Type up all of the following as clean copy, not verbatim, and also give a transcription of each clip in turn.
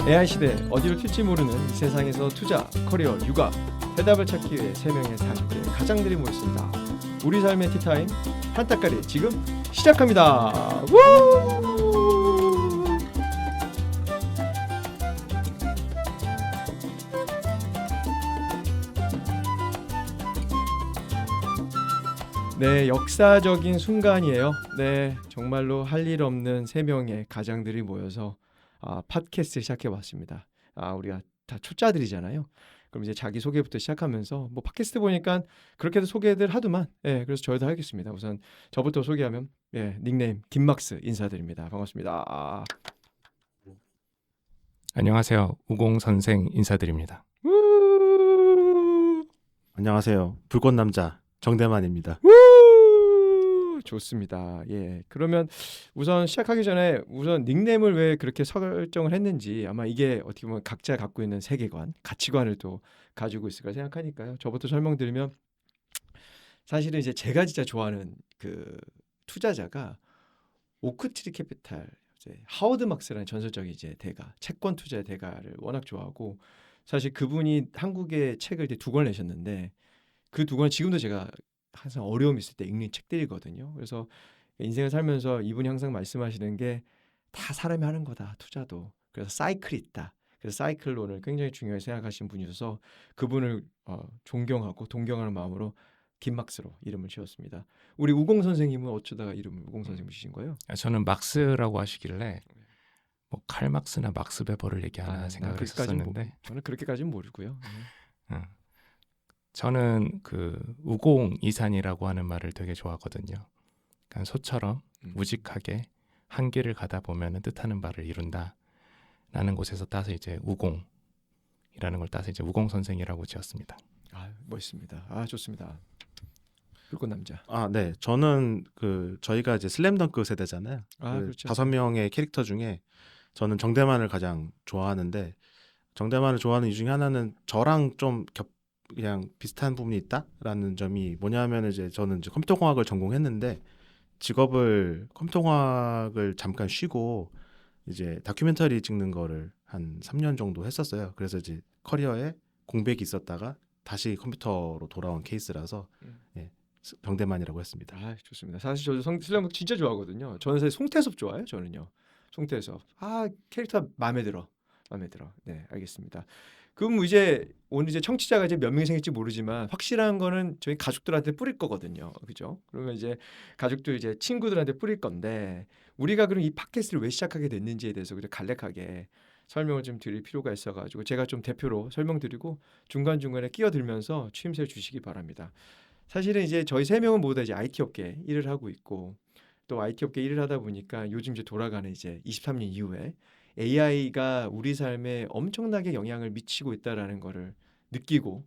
AI 시대 어디로 튈지 모르는 이 세상에서 투자, 커리어, 육아 해답을 찾기 위해 세 명의 40대 가장들이 모였습니다. 우리 삶의 티타임 한따까리 지금 시작합니다. 우! 네, 역사적인 순간이에요. 네, 정말로 할 일 없는 세 명의 가장들이 모여서 팟캐스트를 시작해봤습니다. 우리가 다 초짜들이잖아요. 그럼 이제 자기 소개부터 시작하면서 뭐 팟캐스트 보니까 그렇게도 소개들 하더만. 예, 그래서 저희도 하겠습니다. 우선 저부터 소개하면 닉네임 김막스 인사드립니다. 반갑습니다. 안녕하세요. 우공 선생 인사드립니다. 우! 안녕하세요. 불꽃남자 정대만입니다. 좋습니다. 예. 그러면 우선 시작하기 전에 우선 닉네임을 왜 그렇게 설정을 했는지 아마 이게 어떻게 보면 각자 갖고 있는 세계관, 가치관을 또 가지고 있을 까 생각하니까요. 저부터 설명드리면 사실은 이제 제가 진짜 좋아하는 그 투자자가 오크트리 캐피탈 이제 하워드 막스라는 전설적인 이제 대가, 채권 투자의 대가를 워낙 좋아하고 사실 그분이 한국에 책을 이제 2권 내셨는데 그 2권 지금도 제가 항상 어려움 있을 때 읽는 책들이거든요. 그래서 인생을 살면서 이분이 항상 말씀하시는 게 다 사람이 하는 거다 투자도. 그래서 사이클이 있다. 그래서 사이클론을 굉장히 중요하게 생각하시는 분이셔서 그분을 존경하고 동경하는 마음으로 김막스로 이름을 지었습니다. 우리 우공 선생님은 어쩌다가 이름을 우공 선생님 주신 거예요? 저는 막스라고 하시길래 뭐 칼막스나 막스 베버를 얘기하나 생각을 했었는데 저는 그렇게까지는 모르고요. 저는 그 우공 이산이라고 하는 말을 되게 좋아하거든요. 그러니까 소처럼 우직하게 한 길을 가다 보면은 뜻하는 바를 이룬다라는 곳에서 따서 이제 우공이라는 걸 따서 이제 우공 선생이라고 지었습니다. 멋있습니다. 좋습니다. 불꽃 남자. 네. 저는 저희가 이제 슬램덩크 세대잖아요. 그렇죠. 5명의 캐릭터 중에 저는 정대만을 가장 좋아하는데 정대만을 좋아하는 이유 중에 하나는 저랑 좀 그냥 비슷한 부분이 있다라는 점이 뭐냐면 이제 저는 이제 컴퓨터공학을 전공했는데 직업을 컴퓨터공학을 잠깐 쉬고 이제 다큐멘터리 찍는 거를 한 3년 정도 했었어요. 그래서 이제 커리어에 공백이 있었다가 다시 컴퓨터로 돌아온 케이스라서 정대만이라고 했습니다. 좋습니다. 사실 저도 슬램덩크 진짜 좋아하거든요. 저는 사실 송태섭 좋아해요. 저는요. 송태섭. 캐릭터 마음에 들어. 네, 알겠습니다. 그럼 오늘 이제 청취자가 이제 몇 명이 생길지 모르지만 확실한 거는 저희 가족들한테 뿌릴 거거든요. 그죠? 그러면 이제 가족들 이제 친구들한테 뿌릴 건데 우리가 그럼 이 팟캐스트를 왜 시작하게 됐는지에 대해서 그냥 간략하게 설명을 좀 드릴 필요가 있어가지고 제가 좀 대표로 설명드리고 중간중간에 끼어들면서 추임새를 주시기 바랍니다. 사실은 이제 저희 세 명은 모두 다 이제 IT 업계 일을 하고 있고 또 IT 업계 일을 하다 보니까 요즘 이제 돌아가는 이제 23년 이후에 AI가 우리 삶에 엄청나게 영향을 미치고 있다라는 거를 느끼고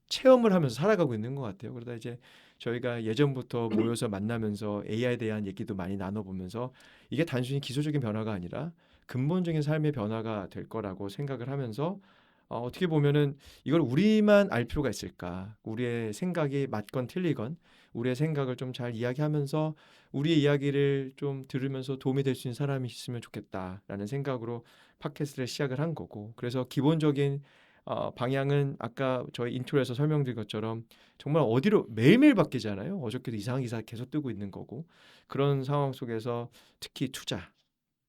체험을 하면서 살아가고 있는 것 같아요. 그러다 이제 저희가 예전부터 모여서 만나면서 AI에 대한 얘기도 많이 나눠보면서 이게 단순히 기술적인 변화가 아니라 근본적인 삶의 변화가 될 거라고 생각을 하면서 어떻게 보면은 이걸 우리만 알 필요가 있을까? 우리의 생각이 맞건 틀리건 우리의 생각을 좀 잘 이야기하면서 우리의 이야기를 좀 들으면서 도움이 될 수 있는 사람이 있으면 좋겠다라는 생각으로 팟캐스트를 시작을 한 거고 그래서 기본적인 방향은 아까 저희 인트로에서 설명드린 것처럼 정말 어디로 매일매일 바뀌잖아요. 어저께도 이상한 기사 계속 뜨고 있는 거고 그런 상황 속에서 특히 투자,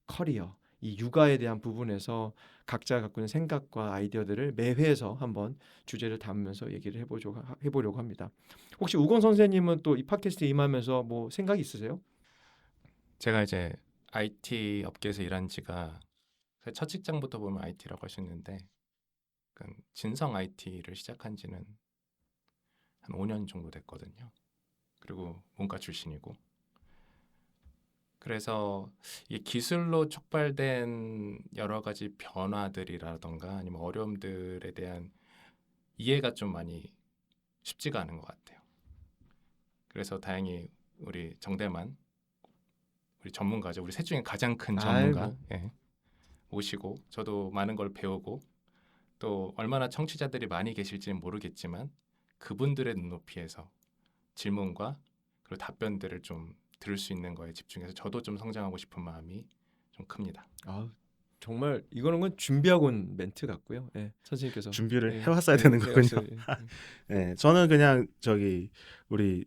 커리어, 이 육아에 대한 부분에서 각자 갖고 있는 생각과 아이디어들을 매 회에서 한번 주제를 담으면서 얘기를 해보려고 합니다. 혹시 우건 선생님은 또 이 팟캐스트 임하면서 뭐 생각이 있으세요? 제가 이제 IT 업계에서 일한 지가 첫 직장부터 보면 IT라고 할 수 있는데 진성 IT를 시작한 지는 한 5년 정도 됐거든요. 그리고 문과 출신이고 그래서 이 기술로 촉발된 여러 가지 변화들이라던가 아니면 어려움들에 대한 이해가 좀 많이 쉽지가 않은 것 같아요. 그래서 다행히 우리 정대만 우리 전문가죠. 우리 셋 중에 가장 큰 전문가 오시고 저도 많은 걸 배우고 또 얼마나 청취자들이 많이 계실지는 모르겠지만 그분들의 눈높이에서 질문과 그리고 답변들을 좀 들을 수 있는 거에 집중해서 저도 좀 성장하고 싶은 마음이 좀 큽니다. 정말 이거는 건 준비하고 온 멘트 같고요. 예, 선생님께서 준비를 예, 해왔어야 되는 거군요. 해왔어요. 네, 저는 그냥 저기 우리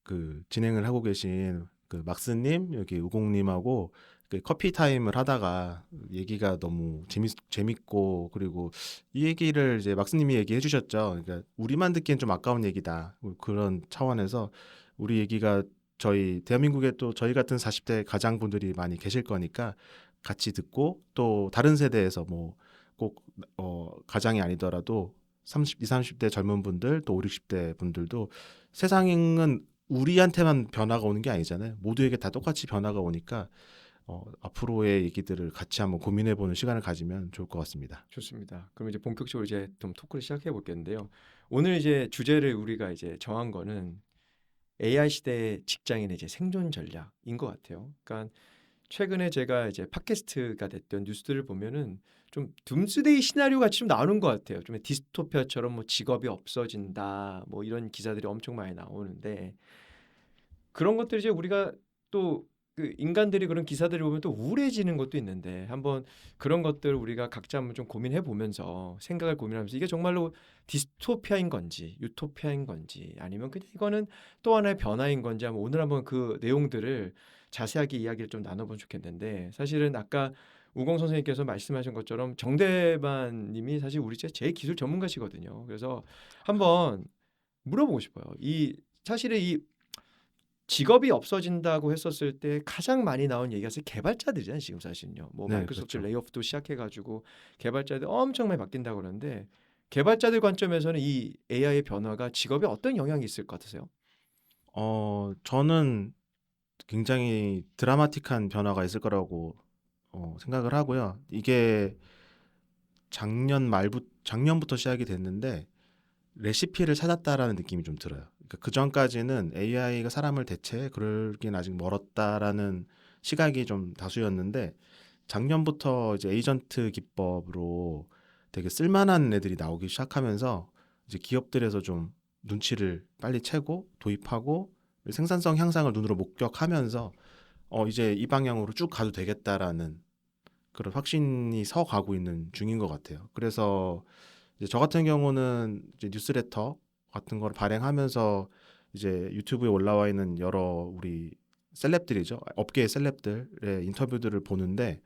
그 진행을 하고 계신 그 막스님 여기 우공님하고 그 커피 타임을 하다가 얘기가 너무 재밌고 그리고 이 얘기를 이제 막스님이 얘기해 주셨죠. 그러니까 우리만 듣기엔 좀 아까운 얘기다. 뭐 그런 차원에서 우리 얘기가 저희 대한민국에 또 저희 같은 40대 가장분들이 많이 계실 거니까 같이 듣고 또 다른 세대에서 뭐 꼭 가장이 아니더라도 30, 20, 30대 젊은 분들 또 5, 60대 분들도 세상은 우리한테만 변화가 오는 게 아니잖아요. 모두에게 다 똑같이 변화가 오니까 앞으로의 얘기들을 같이 한번 고민해보는 시간을 가지면 좋을 것 같습니다. 좋습니다. 그럼 이제 본격적으로 이제 좀 토크를 시작해 보겠는데요. 오늘 이제 주제를 우리가 이제 정한 거는 AI 시대의 직장인의 이제 생존 전략인 것 같아요. 그러니까 최근에 제가 이제 팟캐스트가 됐던 뉴스들을 보면은 좀 둠스데이 시나리오 같이 좀 나오는 것 같아요. 좀 디스토피아처럼 뭐 직업이 없어진다, 뭐 이런 기사들이 엄청 많이 나오는데 그런 것들이 이제 우리가 또 그 인간들이 그런 기사들을 보면 또 우울해지는 것도 있는데 한번 그런 것들을 우리가 각자 한번 좀 고민해 보면서 생각을 고민하면서 이게 정말로 디스토피아인 건지 유토피아인 건지 아니면 그냥 이거는 또 하나의 변화인 건지 한번 오늘 한번 그 내용들을 자세하게 이야기를 좀 나눠보면 좋겠는데 사실은 아까 우공 선생님께서 말씀하신 것처럼 정대만 님이 사실 우리 제 기술 전문가시거든요. 그래서 한번 물어보고 싶어요. 이 사실은 이 직업이 없어진다고 했었을 때 가장 많이 나온 얘기가 사실 개발자들이잖아요. 지금 사실은요. 뭐 네, 마이크로소프트 그렇죠. 레이오프도 시작해가지고 개발자들 엄청 많이 바뀐다고 그러는데 개발자들 관점에서는 이 AI의 변화가 직업에 어떤 영향이 있을 것 같으세요? 저는 굉장히 드라마틱한 변화가 있을 거라고 생각을 하고요. 이게 작년부터 시작이 됐는데 레시피를 찾았다라는 느낌이 좀 들어요. 그러니까 그 전까지는 AI가 사람을 대체 그러긴 아직 멀었다라는 시각이 좀 다수였는데 작년부터 이제 에이전트 기법으로 되게 쓸만한 애들이 나오기 시작하면서 이제 기업들에서 좀 눈치를 빨리 채고 도입하고 생산성 향상을 눈으로 목격하면서 이제 이 방향으로 쭉 가도 되겠다라는 그런 확신이 서 가고 있는 중인 것 같아요. 그래서 이제 저 같은 경우는 이제 뉴스레터 같은 걸 발행하면서 이제 유튜브에 올라와 있는 여러 우리 셀럽들이죠. 업계의 셀럽들의 인터뷰들을 보는데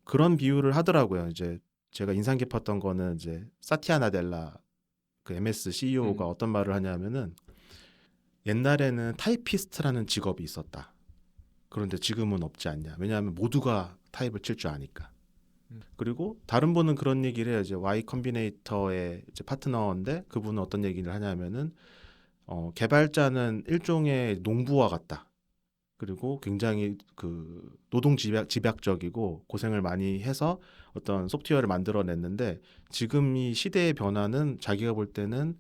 그런 비유를 하더라고요. 이제 제가 인상 깊었던 거는 이제 사티아 나델라 그 MS CEO가 어떤 말을 하냐면은 옛날에는 타이피스트라는 직업이 있었다. 그런데 지금은 없지 않냐. 왜냐하면 모두가 타입을 칠 줄 아니까. 그리고 다른 분은 그런 얘기를 해요. 이제 Y 컴비네이터의 이제 파트너인데 그분은 어떤 얘기를 하냐면은 개발자는 일종의 농부와 같다. 그리고 굉장히 그 노동 집약적이고 고생을 많이 해서 어떤 소프트웨어를 만들어냈는데 지금 이 시대의 변화는 자기가 볼 때는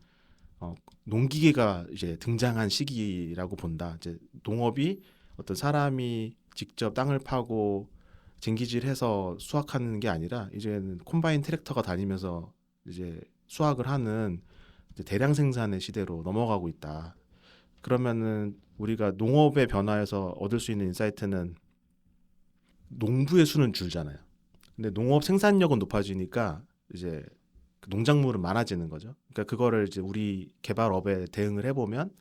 농기계가 이제 등장한 시기라고 본다. 이제 농업이 어떤 사람이 직접 땅을 파고 쟁기질해서 수확하는 게 아니라 이제는 콤바인 트랙터가 다니면서 이제 수확을 하는 이제 대량 생산의 시대로 넘어가고 있다. 그러면은 우리가 농업의 변화에서 얻을 수 있는 인사이트는 농부의 수는 줄잖아요. 근데 농업 생산력은 높아지니까 이제 그 농작물은 많아지는 거죠. 그러니까 그거를 이제 우리 개발업에 대응을 해보면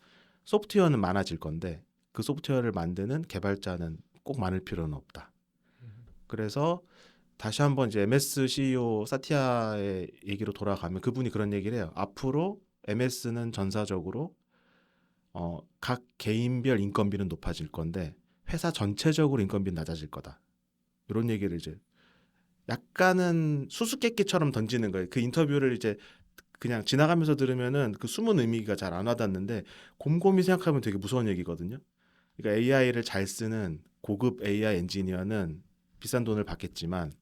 소프트웨어는 많아질 건데 그 소프트웨어를 만드는 개발자는 꼭 많을 필요는 없다. 그래서 다시 한번 이제 MS CEO 사티아의 얘기로 돌아가면 그분이 그런 얘기를 해요. 앞으로 MS는 전사적으로 각 개인별 인건비는 높아질 건데 회사 전체적으로 인건비는 낮아질 거다. 이런 얘기를 이제 약간은 수수께끼처럼 던지는 거예요. 그 인터뷰를 이제 그냥 지나가면서 들으면은 그 숨은 의미가 잘 안 와닿는데 곰곰이 생각하면 되게 무서운 얘기거든요. 그러니까 AI를 잘 쓰는 고급 AI 엔지니어는 비싼 돈을 받겠지만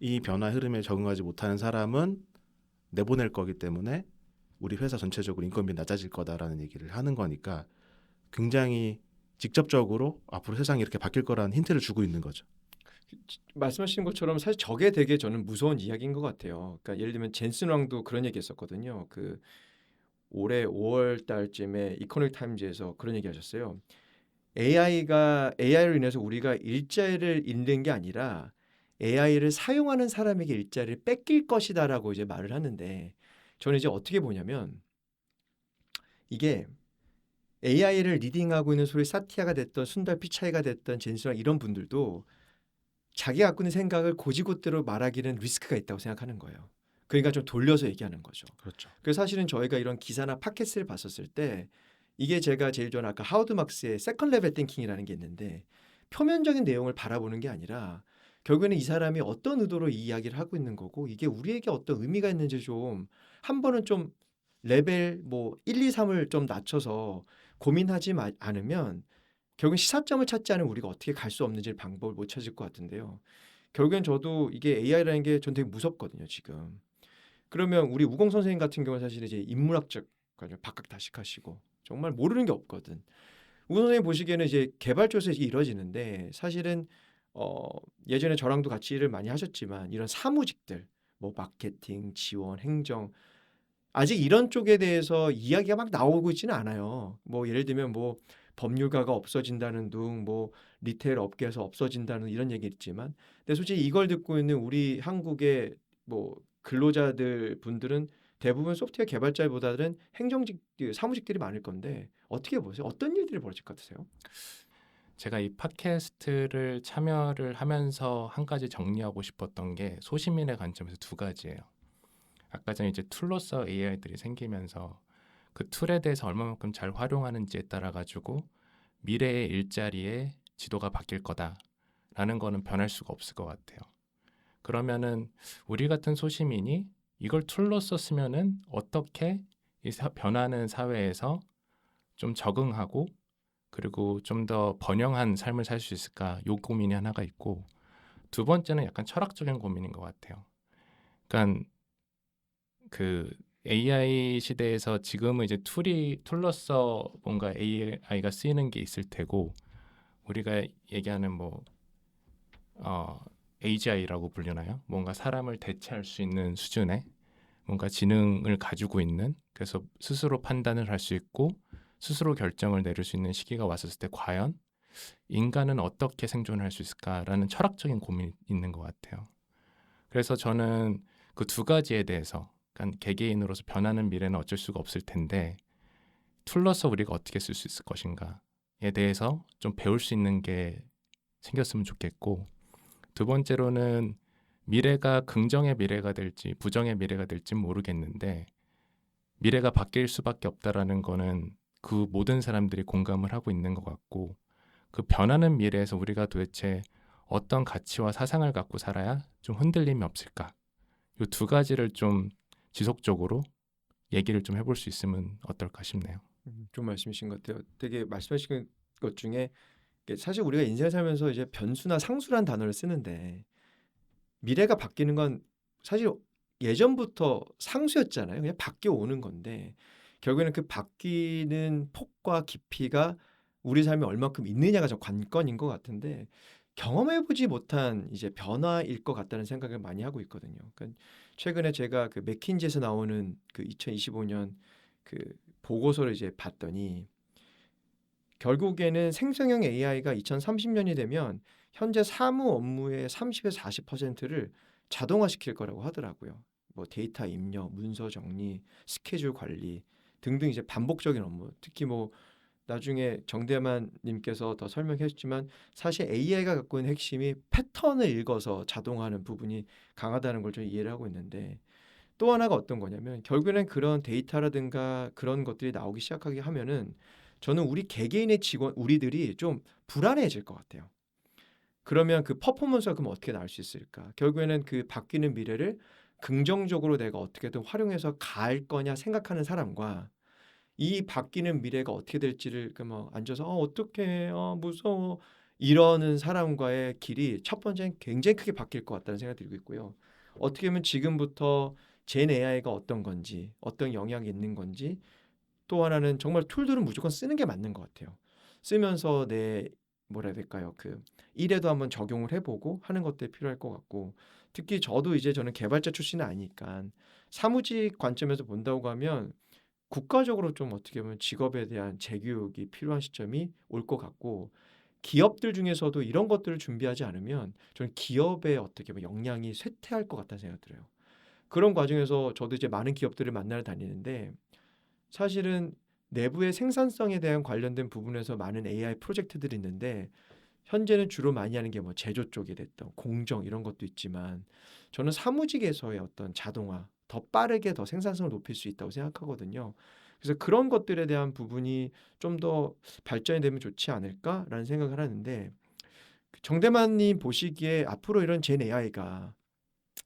이 변화 흐름에 적응하지 못하는 사람은 내보낼 거기 때문에 우리 회사 전체적으로 인건비 낮아질 거다라는 얘기를 하는 거니까 굉장히 직접적으로 앞으로 세상이 이렇게 바뀔 거라는 힌트를 주고 있는 거죠. 말씀하신 것처럼 사실 저게 되게 저는 무서운 이야기인 것 같아요. 그러니까 예를 들면 젠슨 왕도 그런 얘기했었거든요. 그 올해 5월 달쯤에 이코노믹 타임즈에서 그런 얘기하셨어요. AI로 인해서 우리가 일자리를 잃는 게 아니라 AI를 사용하는 사람에게 일자리를 뺏길 것이다라고 이제 말을 하는데 저는 이제 어떻게 보냐면 이게 AI를 리딩하고 있는 소위 사티아가 됐던 순달 피차이가 됐던 제니스랑 이런 분들도 자기가 갖고 있는 생각을 곧이곧대로 말하기는 리스크가 있다고 생각하는 거예요. 그러니까 좀 돌려서 얘기하는 거죠. 그렇죠. 그래서 사실은 저희가 이런 기사나 팟캐스트를 봤었을 때 이게 제가 제일 좋아하는 아까 하워드 막스의 세컨 레벨 띵킹이라는 게 있는데 표면적인 내용을 바라보는 게 아니라 결국에는 이 사람이 어떤 의도로 이 이야기를 하고 있는 거고 이게 우리에게 어떤 의미가 있는지 좀 한 번은 좀 레벨 뭐 1, 2, 3을 좀 낮춰서 고민하지 않으면 결국엔 시사점을 찾지 않으면 우리가 어떻게 갈 수 없는지 방법을 못 찾을 것 같은데요. 결국엔 저도 이게 AI라는 게 전 되게 무섭거든요, 지금. 그러면 우리 우공 선생님 같은 경우는 사실 이제 인문학적 관점 박학다식하시고 정말 모르는 게 없거든. 우공 선생님 보시기에는 이제 개발 쪽에서 이게 이루어지는데 사실은 예전에 저랑도 같이 일을 많이 하셨지만 이런 사무직들 뭐 마케팅, 지원, 행정 아직 이런 쪽에 대해서 이야기가 막 나오고 있지는 않아요. 뭐 예를 들면 뭐 법률가가 없어진다는 둥, 뭐 리테일 업계에서 없어진다는 이런 얘기 있지만, 근데 솔직히 이걸 듣고 있는 우리 한국의 뭐 근로자들 분들은 대부분 소프트웨어 개발자보다는 행정직, 사무직들이 많을 건데 어떻게 보세요? 어떤 일들이 벌어질 것 같으세요? 제가 이 팟캐스트를 참여를 하면서 한 가지 정리하고 싶었던 게 소시민의 관점에서 두 가지예요. 아까 전에 이제 툴로서 AI들이 생기면서 그 툴에 대해서 얼마만큼 잘 활용하는지에 따라 가지고 미래의 일자리의 지도가 바뀔 거다라는 거는 변할 수가 없을 것 같아요. 그러면은 우리 같은 소시민이 이걸 툴로서 쓰면은 어떻게 이 변하는 사회에서 좀 적응하고 그리고 좀 더 번영한 삶을 살 수 있을까? 요 고민이 하나가 있고 두 번째는 약간 철학적인 고민인 것 같아요. 그러니까 그 AI 시대에서 지금은 이제 툴로서 뭔가 AI가 쓰이는 게 있을 테고 우리가 얘기하는 뭐 AGI라고 불리나요? 뭔가 사람을 대체할 수 있는 수준의 뭔가 지능을 가지고 있는 그래서 스스로 판단을 할 수 있고 스스로 결정을 내릴 수 있는 시기가 왔었을 때 과연 인간은 어떻게 생존할 수 있을까라는 철학적인 고민이 있는 것 같아요. 그래서 저는 그 두 가지에 대해서 그러니까 개개인으로서 변하는 미래는 어쩔 수가 없을 텐데 툴로서 우리가 어떻게 쓸 수 있을 것인가에 대해서 좀 배울 수 있는 게 생겼으면 좋겠고 두 번째로는 미래가 긍정의 미래가 될지 부정의 미래가 될지 모르겠는데 미래가 바뀔 수밖에 없다라는 거는 그 모든 사람들이 공감을 하고 있는 것 같고 그 변하는 미래에서 우리가 도대체 어떤 가치와 사상을 갖고 살아야 좀 흔들림이 없을까? 이 두 가지를 좀 지속적으로 얘기를 좀 해볼 수 있으면 어떨까 싶네요. 좋은 말씀이신 것 같아요. 되게 말씀하신 것 중에 사실 우리가 인생을 살면서 이제 변수나 상수란 단어를 쓰는데 미래가 바뀌는 건 사실 예전부터 상수였잖아요. 그냥 바뀌어 오는 건데 결국에는 그 바뀌는 폭과 깊이가 우리 삶에 얼마큼 있느냐가 좀 관건인 것 같은데 경험해보지 못한 이제 변화일 것 같다는 생각을 많이 하고 있거든요. 그러니까 최근에 제가 그 맥킨지에서 나오는 그 2025년 그 보고서를 이제 봤더니 결국에는 생성형 AI가 2030년이 되면 현재 사무 업무의 30에서 40%를 자동화시킬 거라고 하더라고요. 뭐 데이터 입력, 문서 정리, 스케줄 관리 등등 이제 반복적인 업무. 특히 뭐 나중에 정대만 님께서 더 설명해 주지만 사실 AI가 갖고 있는 핵심이 패턴을 읽어서 자동화하는 부분이 강하다는 걸 좀 이해를 하고 있는데 또 하나가 어떤 거냐면 결국에는 그런 데이터라든가 그런 것들이 나오기 시작하게 하면은 저는 우리 개개인의 직원 우리들이 좀 불안해질 것 같아요. 그러면 그 퍼포먼스가 그럼 어떻게 나올 수 있을까? 결국에는 그 바뀌는 미래를 긍정적으로 내가 어떻게든 활용해서 갈 거냐 생각하는 사람과 이 바뀌는 미래가 어떻게 될지를 그 뭐 앉아서 어떡해 무서워 이러는 사람과의 길이 첫 번째는 굉장히 크게 바뀔 것 같다는 생각이 들고 있고요. 어떻게 보면 지금부터 젠 AI가 어떤 건지 어떤 영향이 있는 건지 또 하나는 정말 툴들은 무조건 쓰는 게 맞는 것 같아요. 쓰면서 내 뭐라 해야 될까요? 그 일에도 한번 적용을 해보고 하는 것들이 필요할 것 같고 특히 저도 이제 저는 개발자 출신은 아니니까 사무직 관점에서 본다고 하면 국가적으로 좀 어떻게 보면 직업에 대한 재교육이 필요한 시점이 올 것 같고 기업들 중에서도 이런 것들을 준비하지 않으면 저는 기업의 어떻게 보면 역량이 쇠퇴할 것 같다는 생각이 들어요. 그런 과정에서 저도 이제 많은 기업들을 만나러 다니는데 사실은 내부의 생산성에 대한 관련된 부분에서 많은 AI 프로젝트들이 있는데 현재는 주로 많이 하는 게 뭐 제조 쪽에 됐던 공정 이런 것도 있지만 저는 사무직에서의 어떤 자동화 더 빠르게 더 생산성을 높일 수 있다고 생각하거든요. 그래서 그런 것들에 대한 부분이 좀 더 발전이 되면 좋지 않을까라는 생각을 하는데 정대만님 보시기에 앞으로 이런 젠 AI가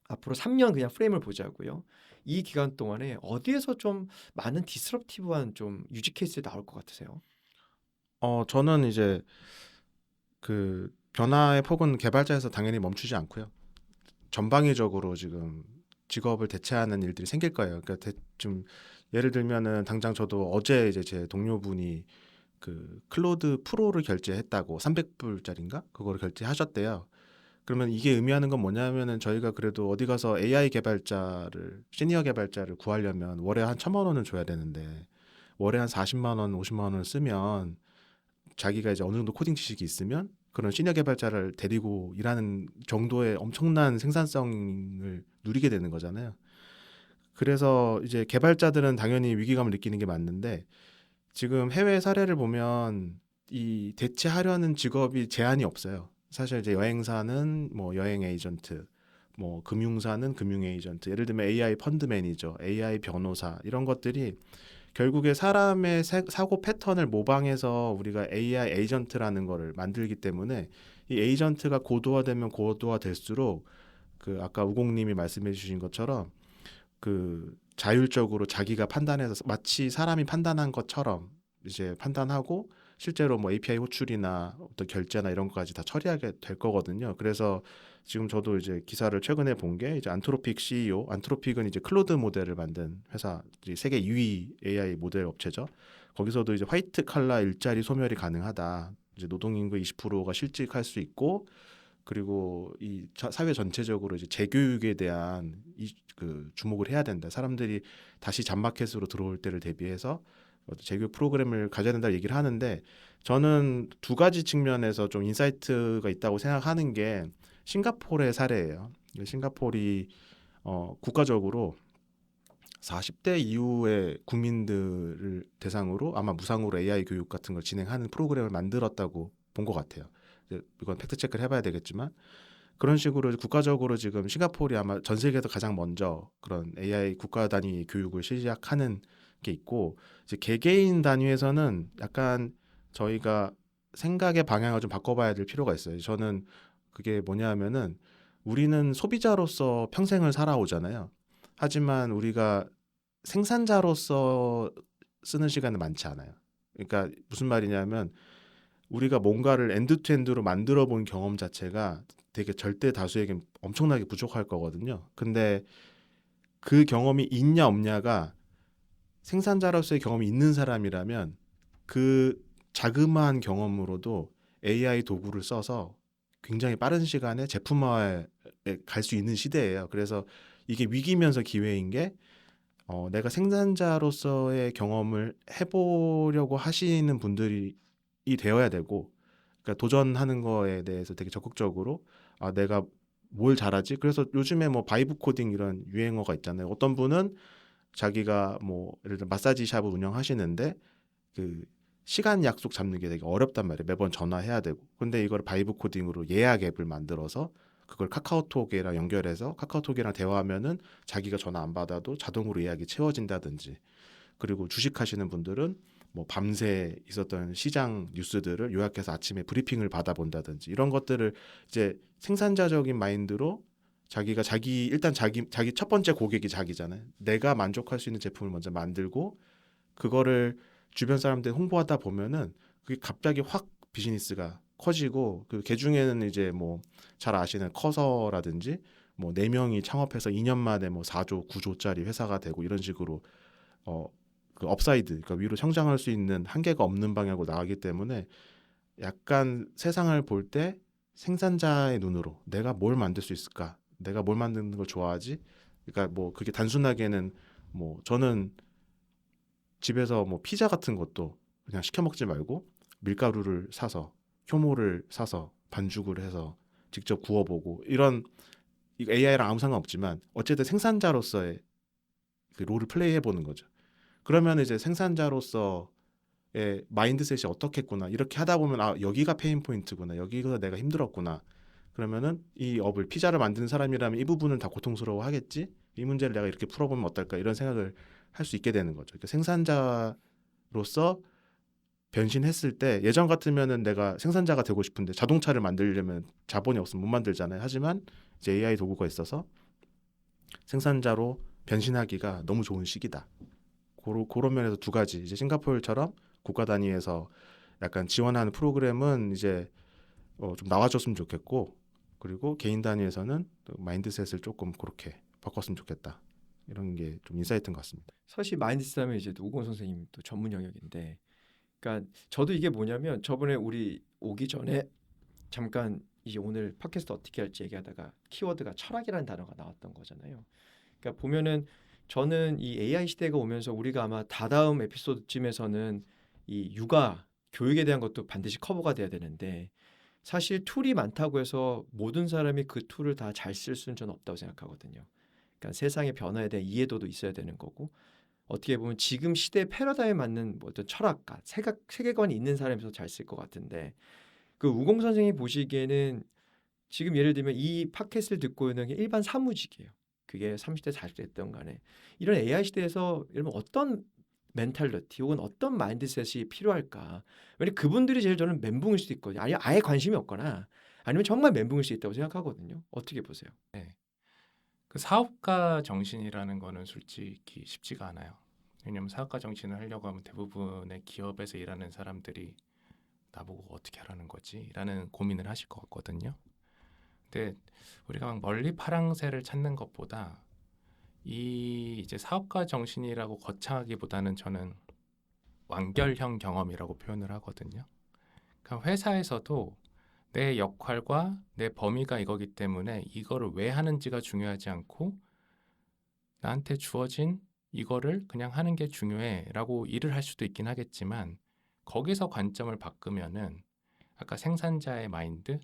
앞으로 3년 그냥 프레임을 보자고요. 이 기간 동안에 어디에서 좀 많은 디스럽티브한 좀 유지 케이스 나올 것 같으세요? 저는 이제 그 변화의 폭은 개발자에서 당연히 멈추지 않고요. 전방위적으로 지금 직업을 대체하는 일들이 생길 거예요. 그러니까 좀 예를 들면은 당장 저도 어제 이제 제 동료분이 그 클로드 프로를 결제했다고 300불짜리인가 그거를 결제하셨대요. 그러면 이게 의미하는 건 뭐냐면은 저희가 그래도 어디 가서 AI 개발자를 시니어 개발자를 구하려면 월에 한 1,000만 원은 줘야 되는데 월에 한 40만 원, 50만 원을 쓰면 자기가 이제 어느 정도 코딩 지식이 있으면 그런 시니어 개발자를 데리고 일하는 정도의 엄청난 생산성을 누리게 되는 거잖아요. 그래서 이제 개발자들은 당연히 위기감을 느끼는 게 맞는데 지금 해외 사례를 보면 이 대체하려는 직업이 제한이 없어요. 사실 이제 여행사는 뭐 여행 에이전트, 뭐 금융사는 금융 에이전트, 예를 들면 AI 펀드 매니저, AI 변호사 이런 것들이 결국에 사람의 사고 패턴을 모방해서 우리가 AI 에이전트라는 거를 만들기 때문에 이 에이전트가 고도화되면 고도화될수록 그 아까 우공님이 말씀해 주신 것처럼 그 자율적으로 자기가 판단해서 마치 사람이 판단한 것처럼 이제 판단하고 실제로 뭐 API 호출이나 어떤 결제나 이런 것까지 다 처리하게 될 거거든요. 그래서 지금 저도 이제 기사를 최근에 본 게 이제 안트로픽 CEO, 안트로픽은 이제 클로드 모델을 만든 회사, 이제 세계 2위 AI 모델 업체죠. 거기서도 이제 화이트 칼라 일자리 소멸이 가능하다. 이제 노동인구 20%가 실직할 수 있고 그리고 이 사회 전체적으로 이제 재교육에 대한 그 주목을 해야 된다. 사람들이 다시 잡마켓으로 들어올 때를 대비해서 재교육 프로그램을 가져야 된다 얘기를 하는데 저는 두 가지 측면에서 좀 인사이트가 있다고 생각하는 게 싱가포르의 사례예요. 싱가포르이 국가적으로 40대 이후의 국민들을 대상으로 아마 무상으로 AI 교육 같은 걸 진행하는 프로그램을 만들었다고 본 것 같아요. 이건 팩트 체크를 해봐야 되겠지만 그런 식으로 국가적으로 지금 싱가포르이 아마 전 세계에서 가장 먼저 그런 AI 국가 단위 교육을 시작하는 게 있고 이제 개개인 단위에서는 약간 저희가 생각의 방향을 좀 바꿔봐야 될 필요가 있어요. 저는 그게 뭐냐면은 우리는 소비자로서 평생을 살아오잖아요. 하지만 우리가 생산자로서 쓰는 시간은 많지 않아요. 그러니까 무슨 말이냐면 우리가 뭔가를 엔드투엔드로 만들어 본 경험 자체가 되게 절대 다수에게 엄청나게 부족할 거거든요. 근데 그 경험이 있냐 없냐가 생산자로서의 경험이 있는 사람이라면 그 자그마한 경험으로도 AI 도구를 써서 굉장히 빠른 시간에 제품화에 갈 수 있는 시대예요. 그래서 이게 위기면서 기회인 게 내가 생산자로서의 경험을 해보려고 하시는 분들이 되어야 되고 그러니까 도전하는 거에 대해서 되게 적극적으로 내가 뭘 잘하지? 그래서 요즘에 뭐 바이브 코딩 이런 유행어가 있잖아요. 어떤 분은 자기가 뭐 예를 들어 마사지 샵을 운영하시는데 그 시간 약속 잡는 게 되게 어렵단 말이에요. 매번 전화해야 되고. 근데 이걸 바이브 코딩으로 예약 앱을 만들어서 그걸 카카오톡이랑 연결해서 카카오톡이랑 대화하면은 자기가 전화 안 받아도 자동으로 예약이 채워진다든지. 그리고 주식하시는 분들은 뭐 밤새 있었던 시장 뉴스들을 요약해서 아침에 브리핑을 받아본다든지 이런 것들을 이제 생산자적인 마인드로 자기가 일단 자기 첫 번째 고객이 자기잖아요. 내가 만족할 수 있는 제품을 먼저 만들고 그거를 주변 사람들 홍보하다 보면은 그게 갑자기 확 비즈니스가 커지고 그 중에는 이제 뭐 잘 아시는 커서라든지 뭐 4명이 창업해서 2년 만에 뭐 4조, 9조짜리 회사가 되고 이런 식으로 그 업사이드, 그러니까 위로 성장할 수 있는 한계가 없는 방향으로 나가기 때문에 약간 세상을 볼 때 생산자의 눈으로 내가 뭘 만들 수 있을까? 내가 뭘 만드는 걸 좋아하지? 그러니까 뭐 그게 단순하게는 뭐 저는 집에서 뭐 피자 같은 것도 그냥 시켜 먹지 말고 밀가루를 사서 효모를 사서 반죽을 해서 직접 구워보고 이런 이거 AI랑 아무 상관없지만 어쨌든 생산자로서의 그 롤을 플레이해보는 거죠. 그러면 이제 생산자로서의 마인드셋이 어떻겠구나 이렇게 하다 보면 아 여기가 페인 포인트구나 여기가 내가 힘들었구나 그러면은 이 업을 피자를 만드는 사람이라면 이 부분은 다 고통스러워 하겠지 이 문제를 내가 이렇게 풀어보면 어떨까 이런 생각을 할 수 있게 되는 거죠. 그러니까 생산자로서 변신했을 때 예전 같으면은 내가 생산자가 되고 싶은데 자동차를 만들려면 자본이 없으면 못 만들잖아요. 하지만 이제 AI 도구가 있어서 생산자로 변신하기가 너무 좋은 시기다. 그런 면에서 두 가지 이제 싱가포르처럼 국가 단위에서 약간 지원하는 프로그램은 이제 좀 나와줬으면 좋겠고 그리고 개인 단위에서는 마인드셋을 조금 그렇게 바꿨으면 좋겠다. 이런 게 좀 인사이트인 것 같습니다. 사실 마인드셋 하면 이제 우공 선생님 또 전문 영역인데, 그러니까 저도 이게 뭐냐면 저번에 우리 오기 전에 잠깐 이제 오늘 팟캐스트 어떻게 할지 얘기하다가 키워드가 철학이라는 단어가 나왔던 거잖아요. 그러니까 보면은 저는 이 AI 시대가 오면서 우리가 아마 다다음 에피소드쯤에서는 이 육아 교육에 대한 것도 반드시 커버가 돼야 되는데, 사실 툴이 많다고 해서 모든 사람이 그 툴을 다 잘 쓸 수는 저는 없다고 생각하거든요. 그러니까 세상의 변화에 대한 이해도도 있어야 되는 거고, 어떻게 보면 지금 시대 패러다임에 맞는 뭐 어떤 철학가, 세계관이 있는 사람이 잘 쓸 것 같은데, 그 우공 선생이 보시기에는 지금 예를 들면 이 팟캐스트를 듣고 있는 게 일반 사무직이에요. 그게 30대 40대 됐던 간에 이런 AI 시대에서 여러분 어떤 멘탈리티 혹은 어떤 마인드셋이 필요할까? 왜냐면 그분들이 제일 저는 멘붕일 수도 있거든요. 아니 아예 관심이 없거나 아니면 정말 멘붕일 수 있다고 생각하거든요. 어떻게 보세요? 그 사업가 정신이라는 거는 솔직히 쉽지가 않아요. 왜냐면 사업가 정신을 하려고 하면 대부분의 기업에서 일하는 사람들이 나보고 어떻게 하라는 거지? 라는 고민을 하실 것 같거든요. 근데 우리가 막 멀리 파랑새를 찾는 것보다 이 이제 사업가 정신이라고 거창하기보다는 저는 완결형 경험이라고 표현을 하거든요. 그러니까 회사에서도 내 역할과 내 범위가 이거기 때문에 이거를 왜 하는지가 중요하지 않고 나한테 주어진 이거를 그냥 하는 게 중요해라고 일을 할 수도 있긴 하겠지만 거기서 관점을 바꾸면은 아까 생산자의 마인드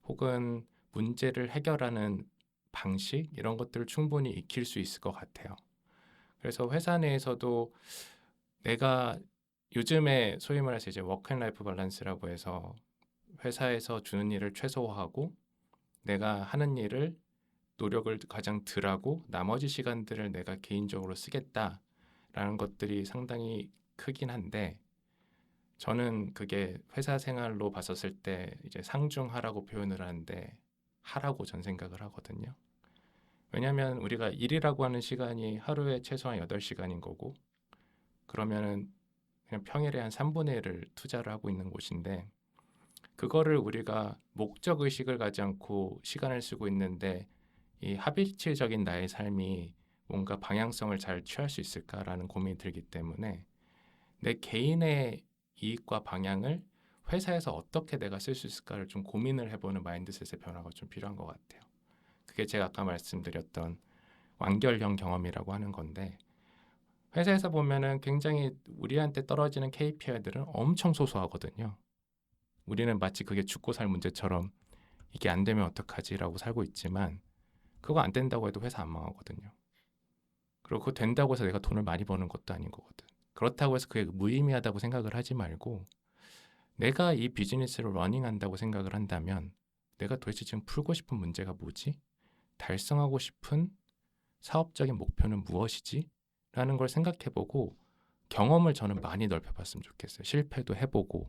혹은 문제를 해결하는 방식 이런 것들을 충분히 익힐 수 있을 것 같아요. 그래서 회사 내에서도 내가 요즘에 소위 말해서 이제 워크앤라이프 밸런스라고 해서 회사에서 주는 일을 최소화하고 내가 하는 일을 노력을 가장 덜하고 나머지 시간들을 내가 개인적으로 쓰겠다라는 것들이 상당히 크긴 한데 저는 그게 회사 생활로 봤었을 때 이제 상중하라고 표현을 하는데 하라고 전 생각을 하거든요. 왜냐하면 우리가 일이라고 하는 시간이 하루에 최소한 8시간인 거고 그러면은 그냥 평일에 한 3분의 1을 투자를 하고 있는 곳인데 그거를 우리가 목적 의식을 가지 않고 시간을 쓰고 있는데 이 하비추얼적인 나의 삶이 뭔가 방향성을 잘 취할 수 있을까라는 고민이 들기 때문에 내 개인의 이익과 방향을 회사에서 어떻게 내가 쓸 수 있을까를 좀 고민을 해보는 마인드셋의 변화가 좀 필요한 것 같아요. 그게 제가 아까 말씀드렸던 완결형 경험이라고 하는 건데 회사에서 보면은 굉장히 우리한테 떨어지는 KPI들은 엄청 소소하거든요. 우리는 마치 그게 죽고 살 문제처럼 이게 안 되면 어떡하지라고 살고 있지만 그거 안 된다고 해도 회사 안 망하거든요. 그리고 그거 된다고 해서 내가 돈을 많이 버는 것도 아닌 거거든. 그렇다고 해서 그게 무의미하다고 생각을 하지 말고 내가 이 비즈니스를 러닝한다고 생각을 한다면 내가 도대체 지금 풀고 싶은 문제가 뭐지? 달성하고 싶은 사업적인 목표는 무엇이지? 라는 걸 생각해보고 경험을 저는 많이 넓혀봤으면 좋겠어요. 실패도 해보고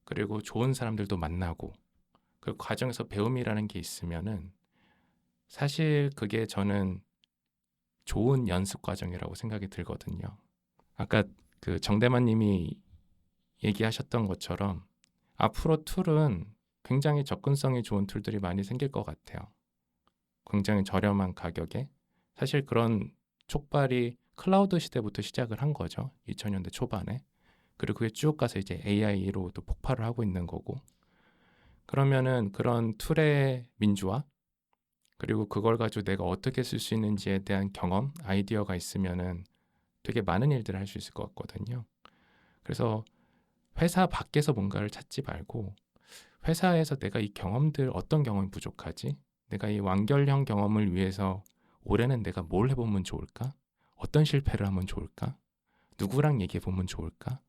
그리고 좋은 사람들도 만나고 그 과정에서 배움이라는 게 있으면은 사실 그게 저는 좋은 연습 과정이라고 생각이 들거든요. 아까 그 정대만 님이 얘기하셨던 것처럼 앞으로 툴은 굉장히 접근성이 좋은 툴들이 많이 생길 것 같아요. 굉장히 저렴한 가격에 사실 그런 촉발이 클라우드 시대부터 시작을 한 거죠. 2000년대 초반에. 그리고 그게 쭉 가서 이제 AI로도 폭발을 하고 있는 거고 그러면은 그런 툴의 민주화 그리고 그걸 가지고 내가 어떻게 쓸 수 있는지에 대한 경험, 아이디어가 있으면은 되게 많은 일들을 할 수 있을 것 같거든요. 그래서 회사 밖에서 뭔가를 찾지 말고 회사에서 내가 이 경험들 어떤 경험이 부족하지? 내가 이 완결형 경험을 위해서 올해는 내가 뭘 해보면 좋을까? 어떤 실패를 하면 좋을까? 누구랑 얘기해 보면 좋을까?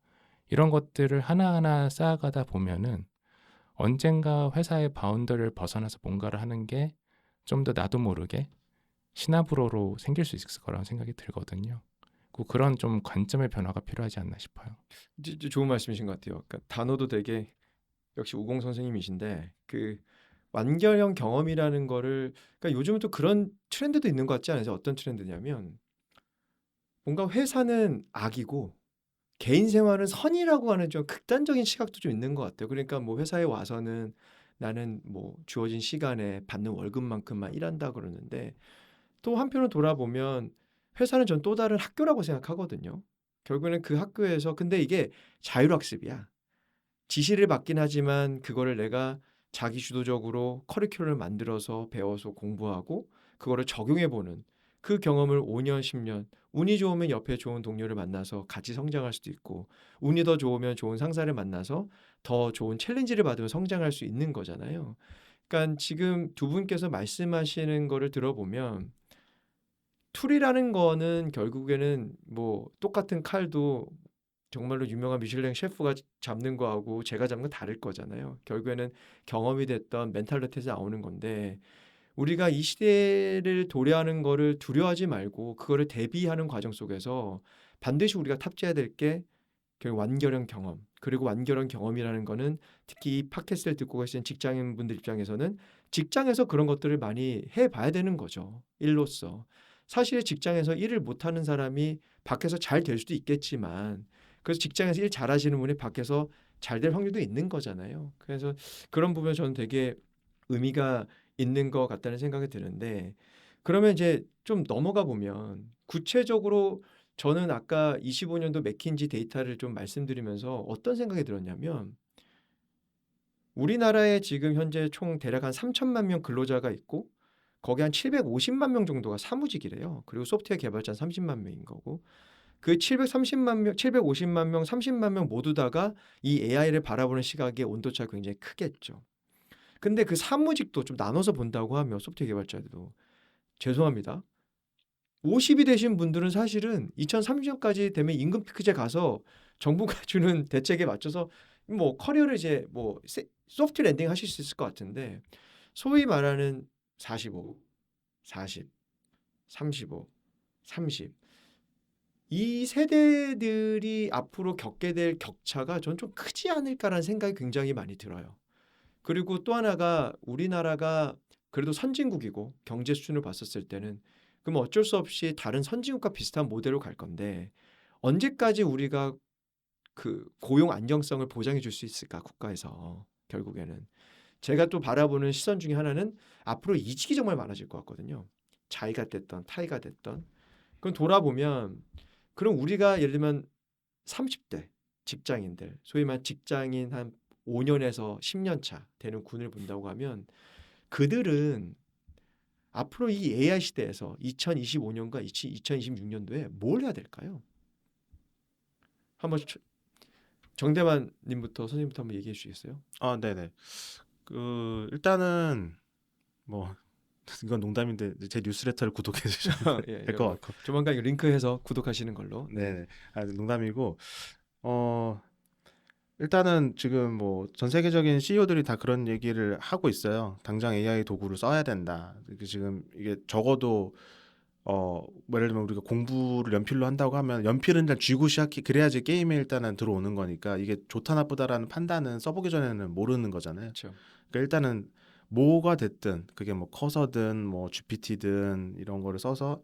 이런 것들을 하나하나 쌓아가다 보면은 언젠가 회사의 바운더리를 벗어나서 뭔가를 하는 게 좀 더 나도 모르게 시나브로로 생길 수 있을 거라는 생각이 들거든요. 그런 좀 관점의 변화가 필요하지 않나 싶어요. 진짜 좋은 말씀이신 것 같아요. 그러니까 단어도 되게 역시 우공 선생님이신데 그 완결형 경험이라는 거를 그러니까 요즘은 또 그런 트렌드도 있는 것 같지 않으세요? 어떤 트렌드냐면 뭔가 회사는 악이고 개인 생활은 선이라고 하는 좀 극단적인 시각도 좀 있는 것 같아요. 그러니까 뭐 회사에 와서는 나는 뭐 주어진 시간에 받는 월급만큼만 일한다 그러는데 또 한편으로 돌아보면 회사는 전 또 다른 학교라고 생각하거든요. 결국에는 그 학교에서 근데 이게 자율학습이야. 지시를 받긴 하지만 그거를 내가 자기 주도적으로 커리큘럼을 만들어서 배워서 공부하고 그거를 적용해 보는 그 경험을 5년, 10년 운이 좋으면 옆에 좋은 동료를 만나서 같이 성장할 수도 있고 운이 더 좋으면 좋은 상사를 만나서 더 좋은 챌린지를 받으면 성장할 수 있는 거잖아요. 그러니까 지금 두 분께서 말씀하시는 거를 들어보면 툴이라는 거는 결국에는 뭐 똑같은 칼도 정말로 유명한 미슐랭 셰프가 잡는 거하고 제가 잡는 건 다를 거잖아요. 결국에는 경험이 됐던 멘탈리티에서 나오는 건데 우리가 이 시대를 도래하는 거를 두려워하지 말고 그거를 대비하는 과정 속에서 반드시 우리가 탑재해야 될 게 결국 완결형 경험. 그리고 완결형 경험이라는 거는 특히 이 팟캐스트를 듣고 계신 직장인분들 입장에서는 직장에서 그런 것들을 많이 해봐야 되는 거죠. 일로서. 사실 직장에서 일을 못하는 사람이 밖에서 잘 될 수도 있겠지만 그래서 직장에서 일 잘하시는 분이 밖에서 잘 될 확률도 있는 거잖아요. 그래서 그런 부분에 저는 되게 의미가 있는 것 같다는 생각이 드는데 그러면 이제 좀 넘어가 보면 구체적으로 저는 아까 25년도 맥킨지 데이터를 좀 말씀드리면서 어떤 생각이 들었냐면 우리나라에 지금 현재 총 대략 한 3천만 명 근로자가 있고 거기 한 750만 명 정도가 사무직이래요. 그리고 소프트웨어 개발자는 30만 명인 거고 그 730만 명, 750만 명, 30만 명 모두 다가 이 AI를 바라보는 시각의 온도차가 굉장히 크겠죠. 근데 그 사무직도 좀 나눠서 본다고 하면 소프트웨어 개발자들도 죄송합니다. 50이 되신 분들은 사실은 2030년까지 되면 임금 피크제 가서 정부가 주는 대책에 맞춰서 뭐 커리어를 이제 뭐 소프트 랜딩 하실 수 있을 것 같은데 소위 말하는 45, 40, 35, 30 이 세대들이 앞으로 겪게 될 격차가 전 좀 크지 않을까라는 생각이 굉장히 많이 들어요. 그리고 또 하나가 우리나라가 그래도 선진국이고 경제 수준을 봤었을 때는 그럼 어쩔 수 없이 다른 선진국과 비슷한 모델로 갈 건데 언제까지 우리가 그 고용 안정성을 보장해 줄 수 있을까 국가에서 결국에는 제가 또 바라보는 시선 중에 하나는 앞으로 이직이 정말 많아질 것 같거든요. 자의가 됐던 타의가 됐던 그럼 돌아보면 그럼 우리가 예를 들면 30대 직장인들 소위 말 직장인 한 5년에서 10년 차 되는 군을 본다고 하면 그들은 앞으로 이 AI 시대에서 2025년과 2026년도에 뭘 해야 될까요? 한번 정대만 님부터 선생님부터 한번 얘기해 주시겠어요? 아, 네네. 일단은 뭐 이건 농담인데 제 뉴스레터를 구독해 주시면 예, 될 것 뭐 같고. 조만간 링크해서 구독하시는 걸로. 네. 네네. 아, 농담이고 어 일단은 지금 뭐 전 세계적인 CEO들이 다 그런 얘기를 하고 있어요. 당장 AI 도구를 써야 된다. 이게 지금 이게 적어도 뭐 예를 들면 우리가 공부를 연필로 한다고 하면 연필은 일단 쥐고 시작해 그래야지 게임에 일단은 들어오는 거니까 이게 좋다 나쁘다라는 판단은 써보기 전에는 모르는 거잖아요. 그렇죠. 그러니까 일단은 뭐가 됐든 그게 뭐 커서든 뭐 GPT든 이런 거를 써서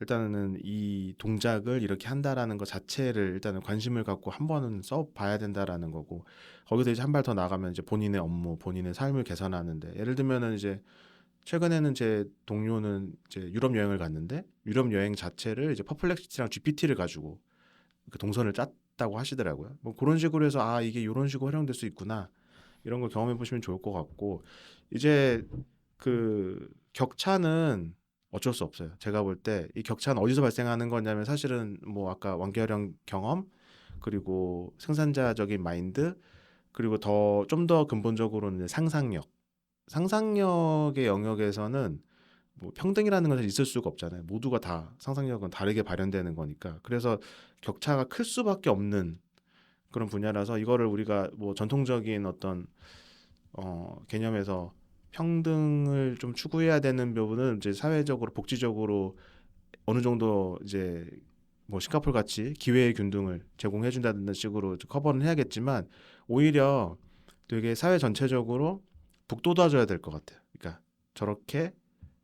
일단은 이 동작을 이렇게 한다라는 것 자체를 일단은 관심을 갖고 한 번은 써봐야 된다라는 거고 거기서 이제 한 발 더 나가면 이제 본인의 업무, 본인의 삶을 개선하는데 예를 들면은 이제 최근에는 제 동료는 이제 유럽 여행을 갔는데 유럽 여행 자체를 이제 퍼플렉시티랑 GPT를 가지고 그 동선을 짰다고 하시더라고요. 뭐 그런 식으로 해서 아 이게 이런 식으로 활용될 수 있구나 이런 걸 경험해 보시면 좋을 것 같고 이제 그 격차는 어쩔 수 없어요. 제가 볼 때 이 격차는 어디서 발생하는 거냐면 사실은 뭐 아까 완결형 경험 그리고 생산자적인 마인드 그리고 좀 더 근본적으로는 상상력의 영역에서는 뭐 평등이라는 것은 있을 수가 없잖아요. 모두가 다 상상력은 다르게 발현되는 거니까. 그래서 격차가 클 수밖에 없는 그런 분야라서 이거를 우리가 뭐 전통적인 어떤 개념에서 평등을 좀 추구해야 되는 부분은 이제 사회적으로 복지적으로 어느 정도 이제 뭐 싱가포르 같이 기회의 균등을 제공해 준다는 식으로 커버는 해야겠지만 오히려 되게 사회 전체적으로 북돋아줘야 될 것 같아요. 그러니까 저렇게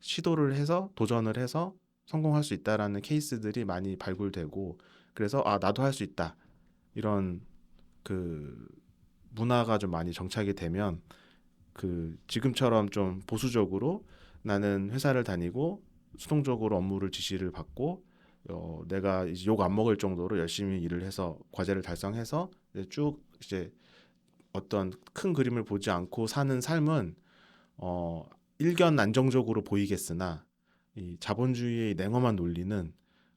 시도를 해서 도전을 해서 성공할 수 있다라는 케이스들이 많이 발굴되고 그래서 아 나도 할 수 있다 이런 그 문화가 좀 많이 정착이 되면 그 지금처럼 좀 보수적으로 나는 회사를 다니고 수동적으로 업무를 지시를 받고 내가 이제 욕 안 먹을 정도로 열심히 일을 해서 과제를 달성해서 쭉 이제 어떤 큰 그림을 보지 않고 사는 삶은 일견 안정적으로 보이겠으나 이 자본주의의 냉엄한 논리는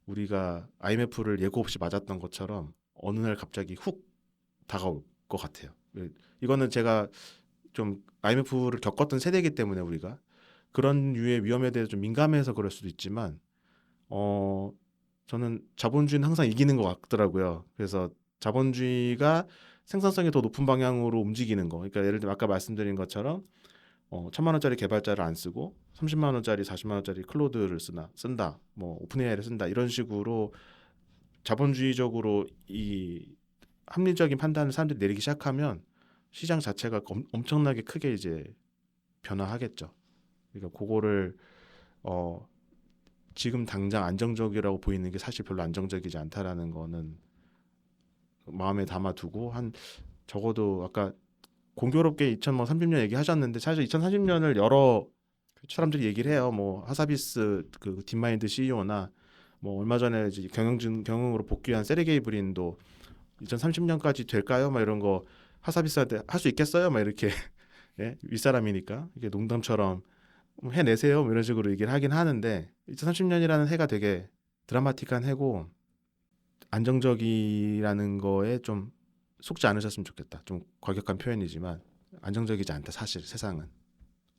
우리가 IMF를 예고 없이 맞았던 것처럼 어느 날 갑자기 훅 다가올 것 같아요. 이거는 제가 좀 IMF를 겪었던 세대이기 때문에 우리가 그런 류의 위험에 대해서 좀 민감해서 그럴 수도 있지만 저는 자본주의는 항상 이기는 것 같더라고요. 그래서 자본주의가 생산성이 더 높은 방향으로 움직이는 거. 그러니까 예를 들면 아까 말씀드린 것처럼 1,000만 원짜리 개발자를 안 쓰고 30만 원짜리, 40만 원짜리 클로드를 쓴다. 뭐 오픈AI를 쓴다. 이런 식으로 자본주의적으로 이 합리적인 판단을 사람들이 내리기 시작하면 시장 자체가 엄청나게 크게 이제 변화하겠죠. 그러니까 그거를 지금 당장 안정적이라고 보이는 게 사실 별로 안정적이지 않다라는 거는 마음에 담아두고 한 적어도 아까 공교롭게 2030년 얘기하셨는데 사실 2030년을 여러 사람들이 얘기를 해요. 뭐 하사비스 그 딥마인드 CEO나 뭐 얼마 전에 이제 경영으로 복귀한 세르게이 브린도 2030년까지 될까요? 막 이런 거 하사비스한테 할 수 있겠어요? 막 이렇게 예? 윗사람이니까 이게 농담처럼 해내세요. 뭐 이런 식으로 얘기를 하긴 하는데 2030년이라는 해가 되게 드라마틱한 해고 안정적이라는 거에 좀 속지 않으셨으면 좋겠다. 좀 과격한 표현이지만 안정적이지 않다. 사실 세상은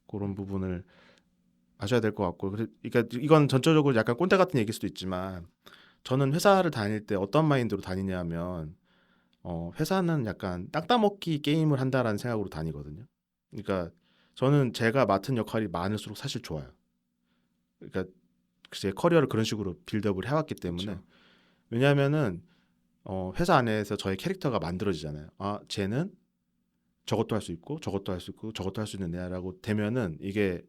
그런 부분을 아셔야 될 것 같고 그러니까 이건 전적으로 약간 꼰대 같은 얘기일 수도 있지만 저는 회사를 다닐 때 어떤 마인드로 다니냐면 회사는 약간 땅 따먹기 게임을 한다라는 생각으로 다니거든요. 그러니까 저는 제가 맡은 역할이 많을수록 사실 좋아요. 그러니까 제 커리어를 그런 식으로 빌드업을 해왔기 때문에 그렇죠. 왜냐하면은 회사 안에서 저의 캐릭터가 만들어지잖아요. 아 쟤는 저것도 할 수 있고 저것도 할 수 있고 저것도 할 수 있는 애라고 되면은 이게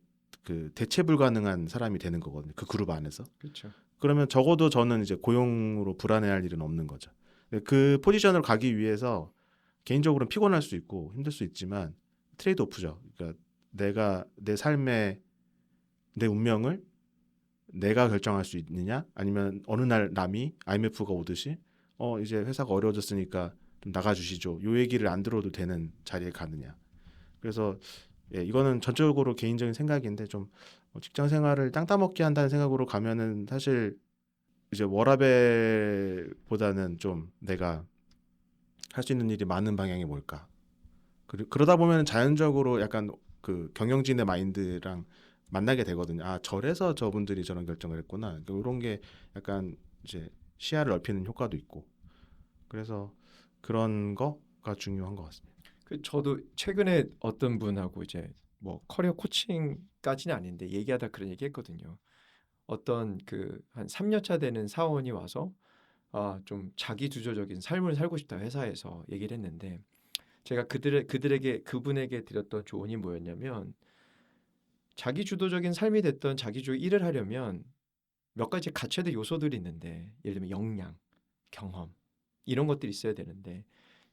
그 대체 불가능한 사람이 되는 거거든요. 그 그룹 안에서. 그렇죠. 그러면 적어도 저는 이제 고용으로 불안해할 일은 없는 거죠. 그 포지션으로 가기 위해서 개인적으로는 피곤할 수 있고 힘들 수 있지만 트레이드 오프죠. 그러니까 내가 내 삶의 내 운명을 내가 결정할 수 있느냐 아니면 어느 날 남이 IMF가 오듯이 이제 회사가 어려워졌으니까 좀 나가주시죠. 요 얘기를 안 들어도 되는 자리에 가느냐. 그래서 예, 이거는 전적으로 개인적인 생각인데 좀 직장 생활을 땅 따먹기 한다는 생각으로 가면은 사실 이제 워라벨보다는 좀 내가 할 수 있는 일이 많은 방향이 뭘까. 그러다 보면 자연적으로 약간 그 경영진의 마인드랑 만나게 되거든요. 아 저래서 저분들이 저런 결정을 했구나. 그러니까 이런 게 약간 이제 시야를 넓히는 효과도 있고. 그래서 그런 거가 중요한 것 같습니다. 저도 최근에 어떤 분하고 이제 뭐 커리어 코칭까지는 아닌데 얘기하다 그런 얘기했거든요. 어떤 그 한 3년 차 되는 사원이 와서 좀 자기 주도적인 삶을 살고 싶다 회사에서 얘기를 했는데 제가 그분에게 드렸던 조언이 뭐였냐면 자기 주도적인 삶이 됐던 자기 주 일을 하려면 몇 가지 갖춰야 될 요소들이 있는데 예를 들면 역량, 경험 이런 것들이 있어야 되는데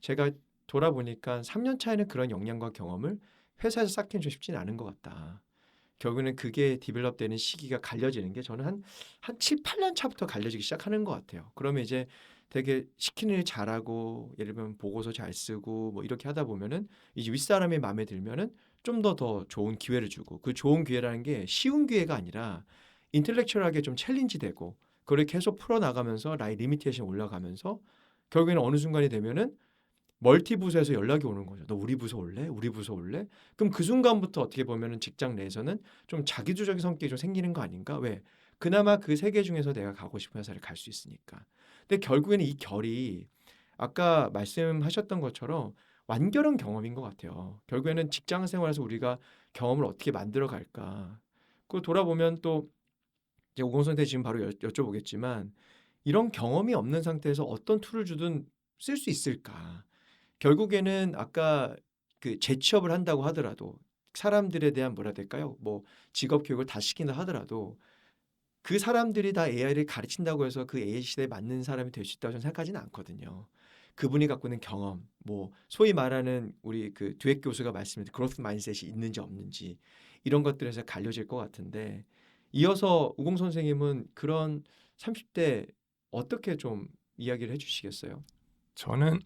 제가 돌아보니까 3년 차에는 그런 역량과 경험을 회사에서 쌓기는 좀 쉽지는 않은 것 같다. 결국에는 그게 디벨롭되는 시기가 갈려지는 게 저는 한 7, 8년 차부터 갈려지기 시작하는 것 같아요. 그러면 이제 되게 시키는 일 잘하고 예를 들면 보고서 잘 쓰고 뭐 이렇게 하다 보면은 이제 윗사람이 마음에 들면은 좀 더 좋은 기회를 주고 그 좋은 기회라는 게 쉬운 기회가 아니라 인텔렉츄얼하게 좀 챌린지 되고 그걸 계속 풀어나가면서 나의 리미테이션 올라가면서 결국에는 어느 순간이 되면은 멀티 부서에서 연락이 오는 거죠. 너 우리 부서 올래? 우리 부서 올래? 그럼 그 순간부터 어떻게 보면은 직장 내에서는 좀 자기주적인 성격이 좀 생기는 거 아닌가? 왜? 그나마 그 세 개 중에서 내가 가고 싶은 회사를 갈 수 있으니까. 근데 결국에는 이 결이 아까 말씀하셨던 것처럼 완결한 경험인 것 같아요. 결국에는 직장 생활에서 우리가 경험을 어떻게 만들어 갈까? 그거 돌아보면 또 이제 오공선한테 지금 바로 여쭤보겠지만 이런 경험이 없는 상태에서 어떤 툴을 주든 쓸 수 있을까? 결국에는 아까 그 재취업을 한다고 하더라도 사람들에 대한 뭐라 해야 될까요? 뭐 직업 교육을 다 시킨다 하더라도 그 사람들이 다 AI를 가르친다고 해서 그 AI 시대에 맞는 사람이 될 수 있다고 저는 생각하지는 않거든요. 그분이 갖고 있는 경험, 뭐 소위 말하는 우리 그 듀엣 교수가 말씀드린 그로스 마인드셋이 있는지 없는지 이런 것들에서 갈려질 것 같은데 이어서 우공 선생님은 그런 30대 어떻게 좀 이야기를 해주시겠어요? 저는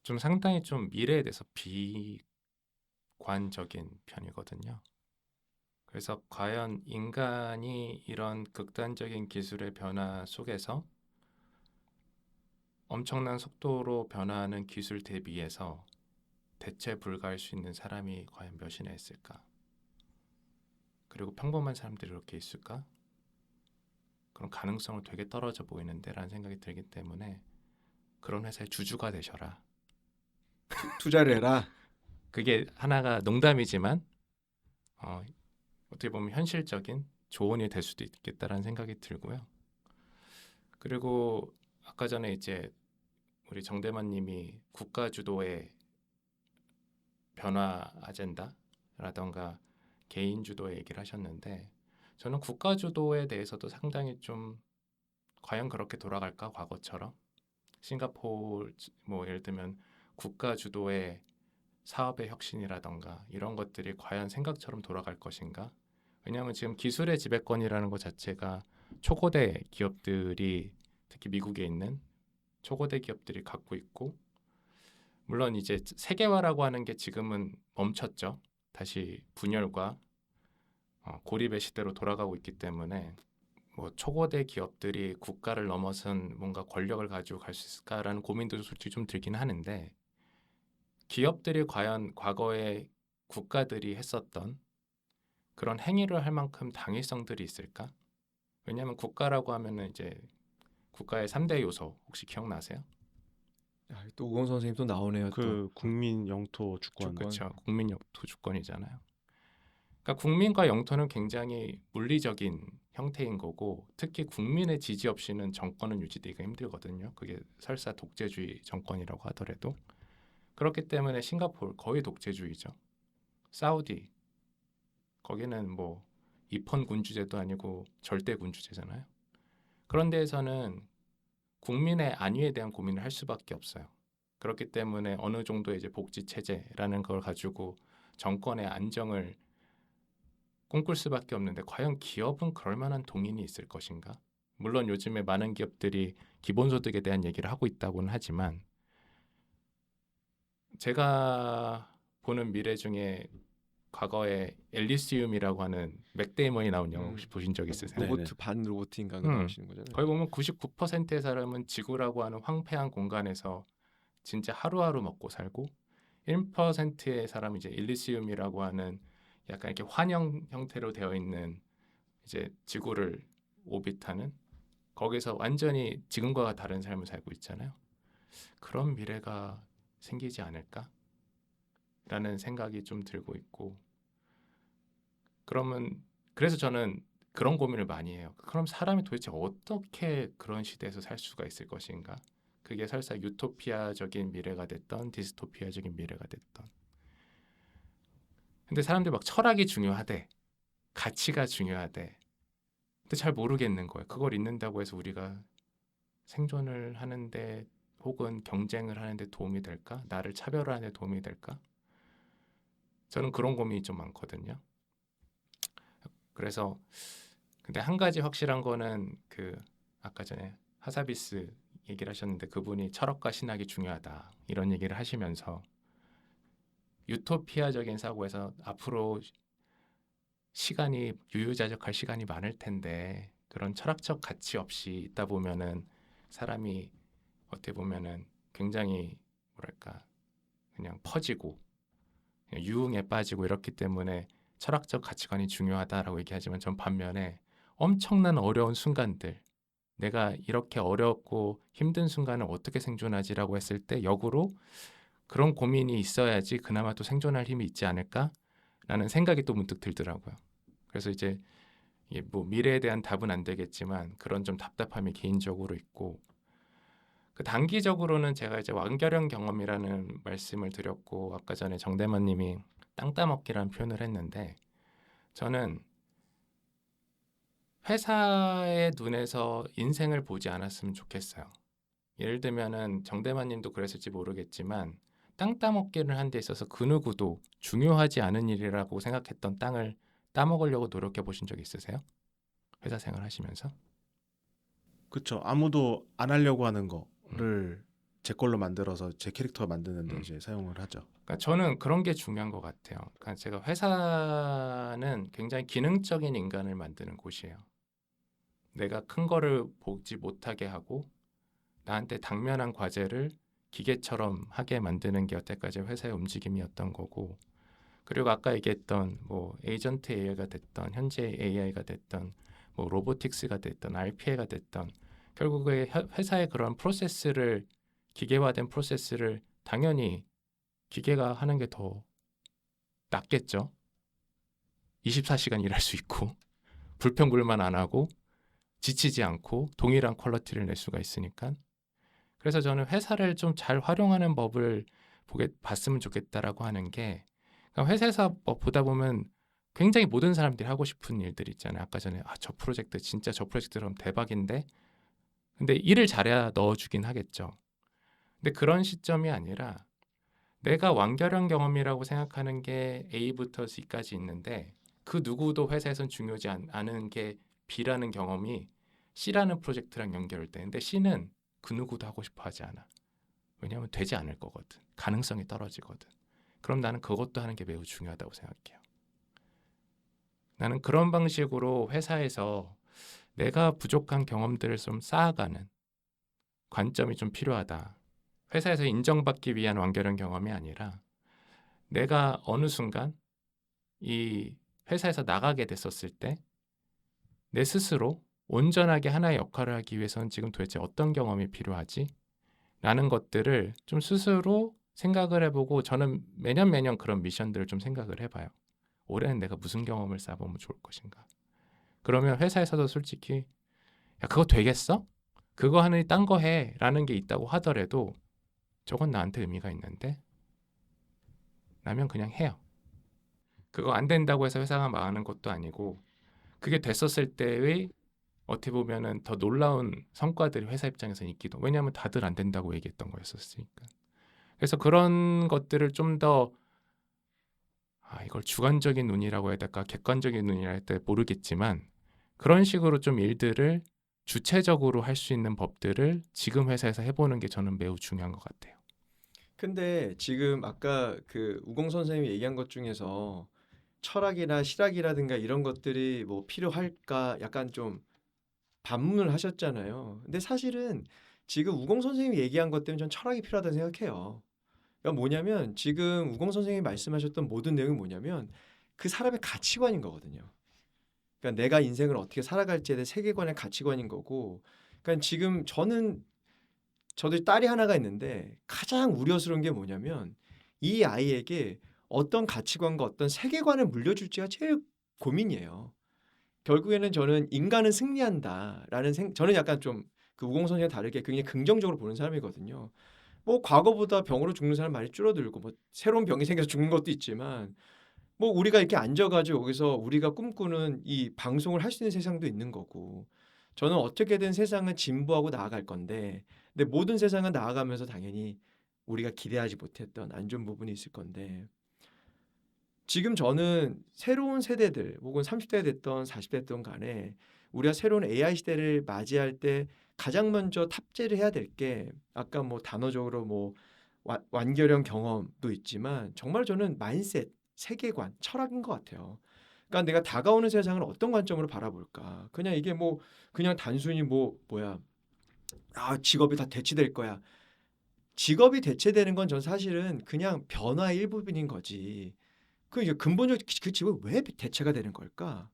좀 상당히 좀 미래에 대해서 비관적인 편이거든요. 그래서 과연 인간이 이런 극단적인 기술의 변화 속에서 엄청난 속도로 변화하는 기술 대비해서 대체 불가할 수 있는 사람이 과연 몇이나 있을까? 그리고 평범한 사람들이 이렇게 있을까? 그런 가능성은 되게 떨어져 보이는데 라는 생각이 들기 때문에 그런 회사의 주주가 되셔라. 투자를 해라. 그게 하나가 농담이지만 어떻게 보면 현실적인 조언이 될 수도 있겠다라는 생각이 들고요. 그리고 아까 전에 이제 우리 정대만 님이 국가 주도의 변화 아젠다라던가 개인 주도의 얘기를 하셨는데 저는 국가 주도에 대해서도 상당히 좀 과연 그렇게 돌아갈까 과거처럼 싱가포르 뭐 예를 들면 국가 주도의 사업의 혁신이라던가 이런 것들이 과연 생각처럼 돌아갈 것인가? 왜냐하면 지금 기술의 지배권이라는 것 자체가 초고대 기업들이 특히 미국에 있는 초고대 기업들이 갖고 있고 물론 이제 세계화라고 하는 게 지금은 멈췄죠. 다시 분열과 고립의 시대로 돌아가고 있기 때문에 뭐 초고대 기업들이 국가를 넘어선 뭔가 권력을 가지고 갈 수 있을까라는 고민도 솔직히 좀 들긴 하는데 기업들이 과연 과거에 국가들이 했었던 그런 행위를 할 만큼 당위성들이 있을까? 왜냐하면 국가라고 하면은 이제 국가의 3대 요소 혹시 기억나세요? 아, 또 우공 선생님 또 나오네요. 또 그 국민 영토 주권. 그렇죠. 국민 영토 주권이잖아요. 그러니까 국민과 영토는 굉장히 물리적인 형태인 거고 특히 국민의 지지 없이는 정권은 유지되기가 힘들거든요. 그게 설사 독재주의 정권이라고 하더라도 그렇기 때문에 싱가포르 거의 독재주의죠. 사우디 거기는 뭐 입헌 군주제도 아니고 절대 군주제잖아요. 그런 데에서는 국민의 안위에 대한 고민을 할 수밖에 없어요. 그렇기 때문에 어느 정도의 이제 복지 체제라는 걸 가지고 정권의 안정을 꿈꿀 수밖에 없는데 과연 기업은 그럴 만한 동인이 있을 것인가? 물론 요즘에 많은 기업들이 기본소득에 대한 얘기를 하고 있다고는 하지만 제가 보는 미래 중에 과거에 엘리시움이라고 하는 맥 데이먼이 나온 영화 혹시 보신 적 있으세요? 네. 로봇 반 로봇인가가 나오시는 거잖아요. 거기 보면 99%의 사람은 지구라고 하는 황폐한 공간에서 진짜 하루하루 먹고 살고 1%의 사람이 이제 일리시움이라고 하는 약간 이렇게 환영 형태로 되어 있는 이제 지구를 오빗하는 거기서 완전히 지금과 다른 삶을 살고 있잖아요. 그런 미래가 생기지 않을까? 라는 생각이 좀 들고 있고 그러면 그래서 저는 그런 고민을 많이 해요. 그럼 사람이 도대체 어떻게 그런 시대에서 살 수가 있을 것인가? 그게 설사 유토피아적인 미래가 됐던 디스토피아적인 미래가 됐던 근데 사람들이 막 철학이 중요하대 가치가 중요하대 근데 잘 모르겠는 거예요. 그걸 잊는다고 해서 우리가 생존을 하는데 혹은 경쟁을 하는데 도움이 될까? 나를 차별화하는 데 도움이 될까? 저는 그런 고민이 좀 많거든요. 그래서 근데 한 가지 확실한 거는 그 아까 전에 하사비스 얘기를 하셨는데 그분이 철학과 신학이 중요하다 이런 얘기를 하시면서 유토피아적인 사고에서 앞으로 시간이 유유자적할 시간이 많을 텐데 그런 철학적 가치 없이 있다 보면은 사람이 어떻게 보면은 굉장히 뭐랄까 그냥 퍼지고 그냥 유흥에 빠지고 이렇기 때문에 철학적 가치관이 중요하다라고 얘기하지만 전 반면에 엄청난 어려운 순간들 내가 이렇게 어렵고 힘든 순간을 어떻게 생존하지라고 했을 때 역으로 그런 고민이 있어야지 그나마 또 생존할 힘이 있지 않을까라는 생각이 또 문득 들더라고요. 그래서 이제 이게 뭐 미래에 대한 답은 안 되겠지만 그런 좀 답답함이 개인적으로 있고 그 단기적으로는 제가 이제 완결형 경험이라는 말씀을 드렸고 아까 전에 정대만님이 땅 따먹기라는 표현을 했는데 저는 회사의 눈에서 인생을 보지 않았으면 좋겠어요. 예를 들면은 정대만님도 그랬을지 모르겠지만 땅 따먹기를 한 데 있어서 그 누구도 중요하지 않은 일이라고 생각했던 땅을 따먹으려고 노력해 보신 적 있으세요? 회사 생활 하시면서? 그쵸. 아무도 안 하려고 하는 거를 제 걸로 만들어서 제 캐릭터 만드는데 이제 사용을 하죠. 그러니까 저는 그런 게 중요한 것 같아요. 그러니까 제가 회사는 굉장히 기능적인 인간을 만드는 곳이에요. 내가 큰 거를 보지 못하게 하고 나한테 당면한 과제를 기계처럼 하게 만드는 게 여태까지 회사의 움직임이었던 거고 그리고 아까 얘기했던 뭐 에이전트 AI가 됐던 현재 AI가 됐던 뭐 로보틱스가 됐던 RPA가 됐던 결국에 회사의 그런 프로세스를 기계화된 프로세스를 당연히 기계가 하는 게 더 낫겠죠. 24시간 일할 수 있고 불평불만 안 하고 지치지 않고 동일한 퀄리티를 낼 수가 있으니까 그래서 저는 회사를 좀 잘 활용하는 법을 봤으면 좋겠다라고 하는 게 그러니까 회사에서 보다 보면 굉장히 모든 사람들이 하고 싶은 일들 있잖아요. 아까 전에 저 프로젝트 진짜 저 프로젝트처럼 대박인데 근데 일을 잘해야 넣어주긴 하겠죠. 근데 그런 시점이 아니라 내가 완결형 경험이라고 생각하는 게 A부터 C까지 있는데 그 누구도 회사에선 중요하지 않은 게 B라는 경험이 C라는 프로젝트랑 연결될 때 근데 C는 그 누구도 하고 싶어 하지 않아. 왜냐하면 되지 않을 거거든. 가능성이 떨어지거든. 그럼 나는 그것도 하는 게 매우 중요하다고 생각해요. 나는 그런 방식으로 회사에서 내가 부족한 경험들을 좀 쌓아가는 관점이 좀 필요하다. 회사에서 인정받기 위한 완결형 경험이 아니라 내가 어느 순간 이 회사에서 나가게 됐었을 때 내 스스로 온전하게 하나의 역할을 하기 위해서는 지금 도대체 어떤 경험이 필요하지? 라는 것들을 좀 스스로 생각을 해보고 저는 매년 그런 미션들을 좀 생각을 해봐요. 올해는 내가 무슨 경험을 쌓아보면 좋을 것인가. 그러면 회사에서도 솔직히 야 그거 되겠어? 그거 하느니 딴 거 해 라는 게 있다고 하더라도 저건 나한테 의미가 있는데 라면 그냥 해요. 그거 안 된다고 해서 회사가 망하는 것도 아니고 그게 됐었을 때의 어떻게 보면은 더 놀라운 성과들이 회사 입장에서 있기도 왜냐하면 다들 안 된다고 얘기했던 거였었으니까 그래서 그런 것들을 좀 더 이걸 주관적인 눈이라고 해야 될까 객관적인 눈이라 해야 될까 모르겠지만 그런 식으로 좀 일들을 주체적으로 할 수 있는 법들을 지금 회사에서 해보는 게 저는 매우 중요한 것 같아요. 근데 지금 아까 그 우공 선생님이 얘기한 것 중에서 철학이나 실학이라든가 이런 것들이 뭐 필요할까 약간 좀 반문을 하셨잖아요. 근데 사실은 지금 우공 선생님이 얘기한 것 때문에 전 철학이 필요하다고 생각해요. 그러니까 뭐냐면 지금 우공 선생님이 말씀하셨던 모든 내용이 뭐냐면 그 사람의 가치관인 거거든요. 그러니까 내가 인생을 어떻게 살아갈지에 대한 세계관의 가치관인 거고 그러니까 지금 저도 딸이 하나가 있는데 가장 우려스러운 게 뭐냐면 이 아이에게 어떤 가치관과 어떤 세계관을 물려줄지가 제일 고민이에요. 결국에는 저는 인간은 승리한다라는 저는 약간 좀 그 우공 선생과 다르게 굉장히 긍정적으로 보는 사람이거든요. 뭐 과거보다 병으로 죽는 사람 많이 줄어들고 뭐 새로운 병이 생겨서 죽는 것도 있지만 뭐 우리가 이렇게 앉아가지고 여기서 우리가 꿈꾸는 이 방송을 할 수 있는 세상도 있는 거고 저는 어떻게든 세상은 진보하고 나아갈 건데 근데 모든 세상은 나아가면서 당연히 우리가 기대하지 못했던 안 좋은 부분이 있을 건데 지금 저는 새로운 세대들 혹은 30대가 됐던 40대 됐던 간에 우리가 새로운 AI 시대를 맞이할 때 가장 먼저 탑재를 해야 될 게 아까 뭐 단어적으로 뭐 완결형 경험도 있지만 정말 저는 마인셋, 세계관, 철학인 것 같아요. 그러니까 내가 다가오는 세상을 어떤 관점으로 바라볼까? 그냥 이게 뭐 그냥 단순히 뭐 뭐야 직업이 다 대치될 거야. 직업이 대체되는 건 전 사실은 그냥 변화의 일부분인 거지. 그 이제 근본적으로 그 직업이 왜 대체가 되는 걸까?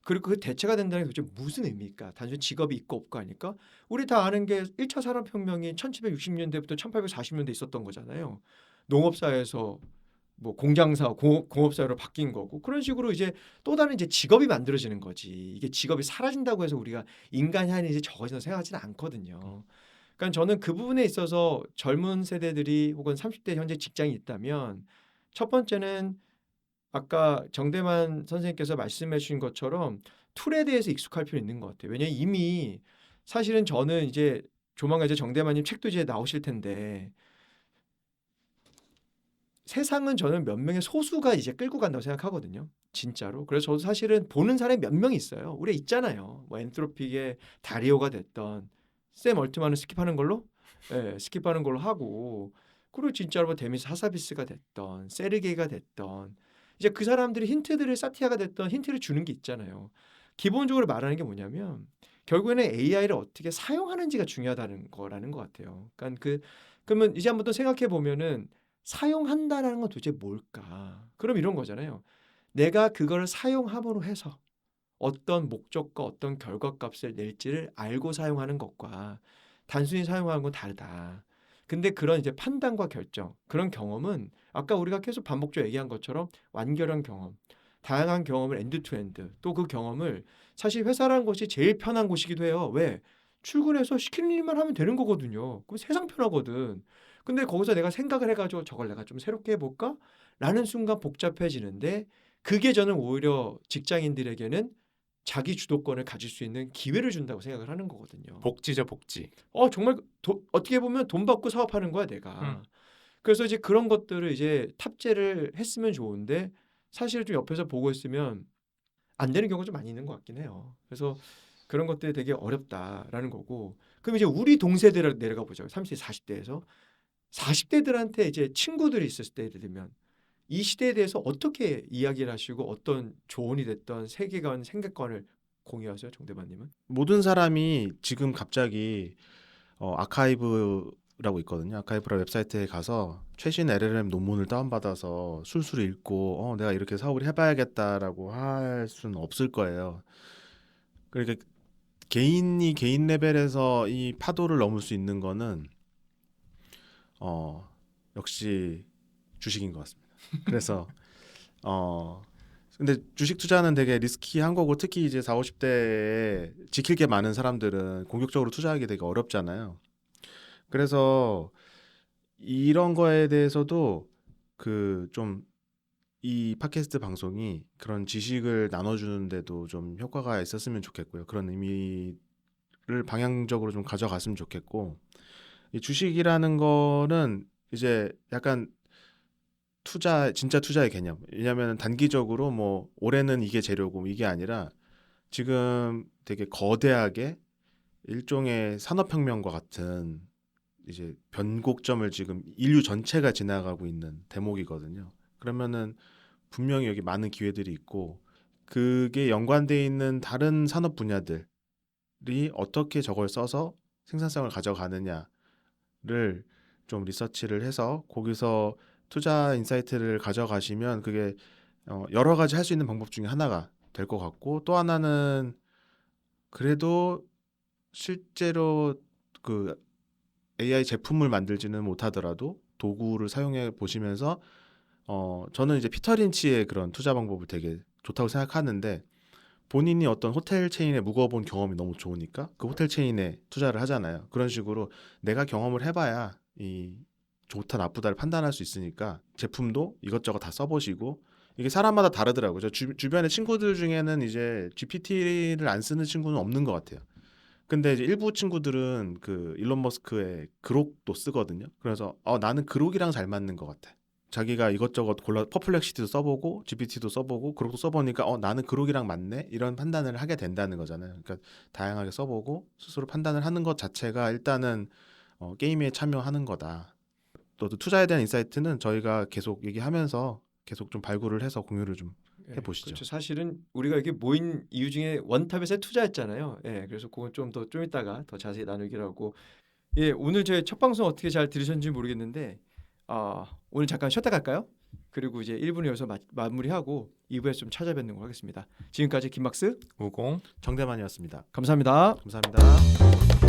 그리고 그 대체가 된다는 게 도대체 무슨 의미일까? 단순히 직업이 있고 없고 아닐까? 우리 다 아는 게 1차 산업혁명이 1760년대부터 1840년대 있었던 거잖아요. 농업사회에서 뭐 공장사, 공업사회로 바뀐 거고 그런 식으로 이제 또 다른 이제 직업이 만들어지는 거지. 이게 직업이 사라진다고 해서 우리가 인간이 하는 이제 적어진다고 생각하지는 않거든요. 그러니까 저는 그 부분에 있어서 젊은 세대들이 혹은 30대 현재 직장이 있다면 첫 번째는 아까 정대만 선생님께서 말씀해 주신 것처럼 툴에 대해서 익숙할 필요 있는 것 같아요. 왜냐하면 이미 사실은 저는 이제 조만간 이제 정대만님 책도 이제 나오실 텐데 세상은 저는 몇 명의 소수가 이제 끌고 간다고 생각하거든요. 진짜로. 그래서 저도 사실은 보는 사람이 몇 명 있어요. 우리 있잖아요. 뭐 엔트로픽의 다리오가 됐던 샘 얼트만은 스킵하는 걸로, 예, 스킵하는 걸로 하고 그리고 진짜로 뭐 데미스 하사비스가 됐던 세르게이가 됐던 이제 그 사람들이 힌트들을 사티아가 됐던 힌트를 주는 게 있잖아요. 기본적으로 말하는 게 뭐냐면 결국에는 AI를 어떻게 사용하는지가 중요하다는 거라는 것 같아요. 그러니까 그러면 이제 한번 또 생각해 보면은 사용한다라는 건 도대체 뭘까? 그럼 이런 거잖아요. 내가 그걸 사용함으로 해서 어떤 목적과 어떤 결과값을 낼지를 알고 사용하는 것과 단순히 사용하는 건 다르다. 근데 그런 이제 판단과 결정, 그런 경험은 아까 우리가 계속 반복적으로 얘기한 것처럼 완결한 경험, 다양한 경험을 엔드 투 엔드, 또 그 경험을 사실 회사라는 곳이 제일 편한 곳이기도 해요. 왜? 출근해서 시키는 일만 하면 되는 거거든요. 그럼 세상 편하거든. 근데 거기서 내가 생각을 해가지고 저걸 내가 좀 새롭게 해볼까? 라는 순간 복잡해지는데 그게 저는 오히려 직장인들에게는 자기 주도권을 가질 수 있는 기회를 준다고 생각을 하는 거거든요. 복지죠, 복지. 정말 어떻게 보면 돈 받고 사업하는 거야, 내가. 음. 그래서 이제 그런 것들을 이제 탑재를 했으면 좋은데 사실 좀 옆에서 보고 있으면 안 되는 경우가 좀 많이 있는 것 같긴 해요. 그래서 그런 것들이 되게 어렵다라는 거고. 그럼 이제 우리 동세대로 내려가 보죠. 30대, 40대에서 40대들한테 이제 친구들이 있었을 때 예를 들면 이 시대에 대해서 어떻게 이야기를 하시고 어떤 조언이 됐던 세계관, 생각관을 공유하세요, 정대만님은? 모든 사람이 지금 갑자기 아카이브라고 있거든요. 아카이브라는 웹사이트에 가서 최신 LLM 논문을 다운받아서 술술 읽고 내가 이렇게 사업을 해봐야겠다라고 할 수는 없을 거예요. 그러니까 개인이 개인 레벨에서 이 파도를 넘을 수 있는 거는 역시 주식인 것 같습니다. 그래서 근데 주식 투자는 되게 리스키한 거고 특히 이제 4, 50대에 지킬 게 많은 사람들은 공격적으로 투자하기 되게 어렵잖아요. 그래서 이런 거에 대해서도 그 좀 이 팟캐스트 방송이 그런 지식을 나눠주는데도 좀 효과가 있었으면 좋겠고요. 그런 의미를 방향적으로 좀 가져갔으면 좋겠고 이 주식이라는 거는 이제 약간 진짜 투자의 개념. 왜냐하면 단기적으로 뭐 올해는 이게 재료고 이게 아니라 지금 되게 거대하게 일종의 산업혁명과 같은 이제 변곡점을 지금 인류 전체가 지나가고 있는 대목이거든요. 그러면은 분명히 여기 많은 기회들이 있고 그게 연관돼 있는 다른 산업 분야들이 어떻게 저걸 써서 생산성을 가져가느냐를 좀 리서치를 해서 거기서 투자 인사이트를 가져가시면 그게 여러 가지 할 수 있는 방법 중에 하나가 될 것 같고 또 하나는 그래도 실제로 그 AI 제품을 만들지는 못하더라도 도구를 사용해 보시면서 저는 이제 피터 린치의 그런 투자 방법을 되게 좋다고 생각하는데 본인이 어떤 호텔 체인에 묵어본 경험이 너무 좋으니까 그 호텔 체인에 투자를 하잖아요. 그런 식으로 내가 경험을 해봐야 이 좋다 나쁘다를 판단할 수 있으니까 제품도 이것저것 다 써보시고 이게 사람마다 다르더라고요. 저 주변의 친구들 중에는 이제 GPT를 안 쓰는 친구는 없는 것 같아요. 근데 이제 일부 친구들은 그 일론 머스크의 그록도 쓰거든요. 그래서 나는 그록이랑 잘 맞는 것 같아. 자기가 이것저것 골라 퍼플렉시티도 써보고 GPT도 써보고 그록도 써보니까 나는 그록이랑 맞네 이런 판단을 하게 된다는 거잖아요. 그러니까 다양하게 써보고 스스로 판단을 하는 것 자체가 일단은 게임에 참여하는 거다. 또 투자에 대한 인사이트는 저희가 계속 얘기하면서 계속 좀 발굴을 해서 공유를 좀 해보시죠. 그렇죠. 사실은 우리가 이렇게 모인 이유 중에 원탑에서 투자했잖아요. 그래서 그건 좀 이따가 더 자세히 나누기로 하고 예, 오늘 저희 첫 방송 어떻게 잘 들으셨는지 모르겠는데 오늘 잠깐 쉬었다 갈까요? 그리고 이제 1부는 여기서 마무리하고 2부에서 좀 찾아뵙는 거 하겠습니다. 지금까지 김막스 우공 정대만이었습니다. 감사합니다. 감사합니다.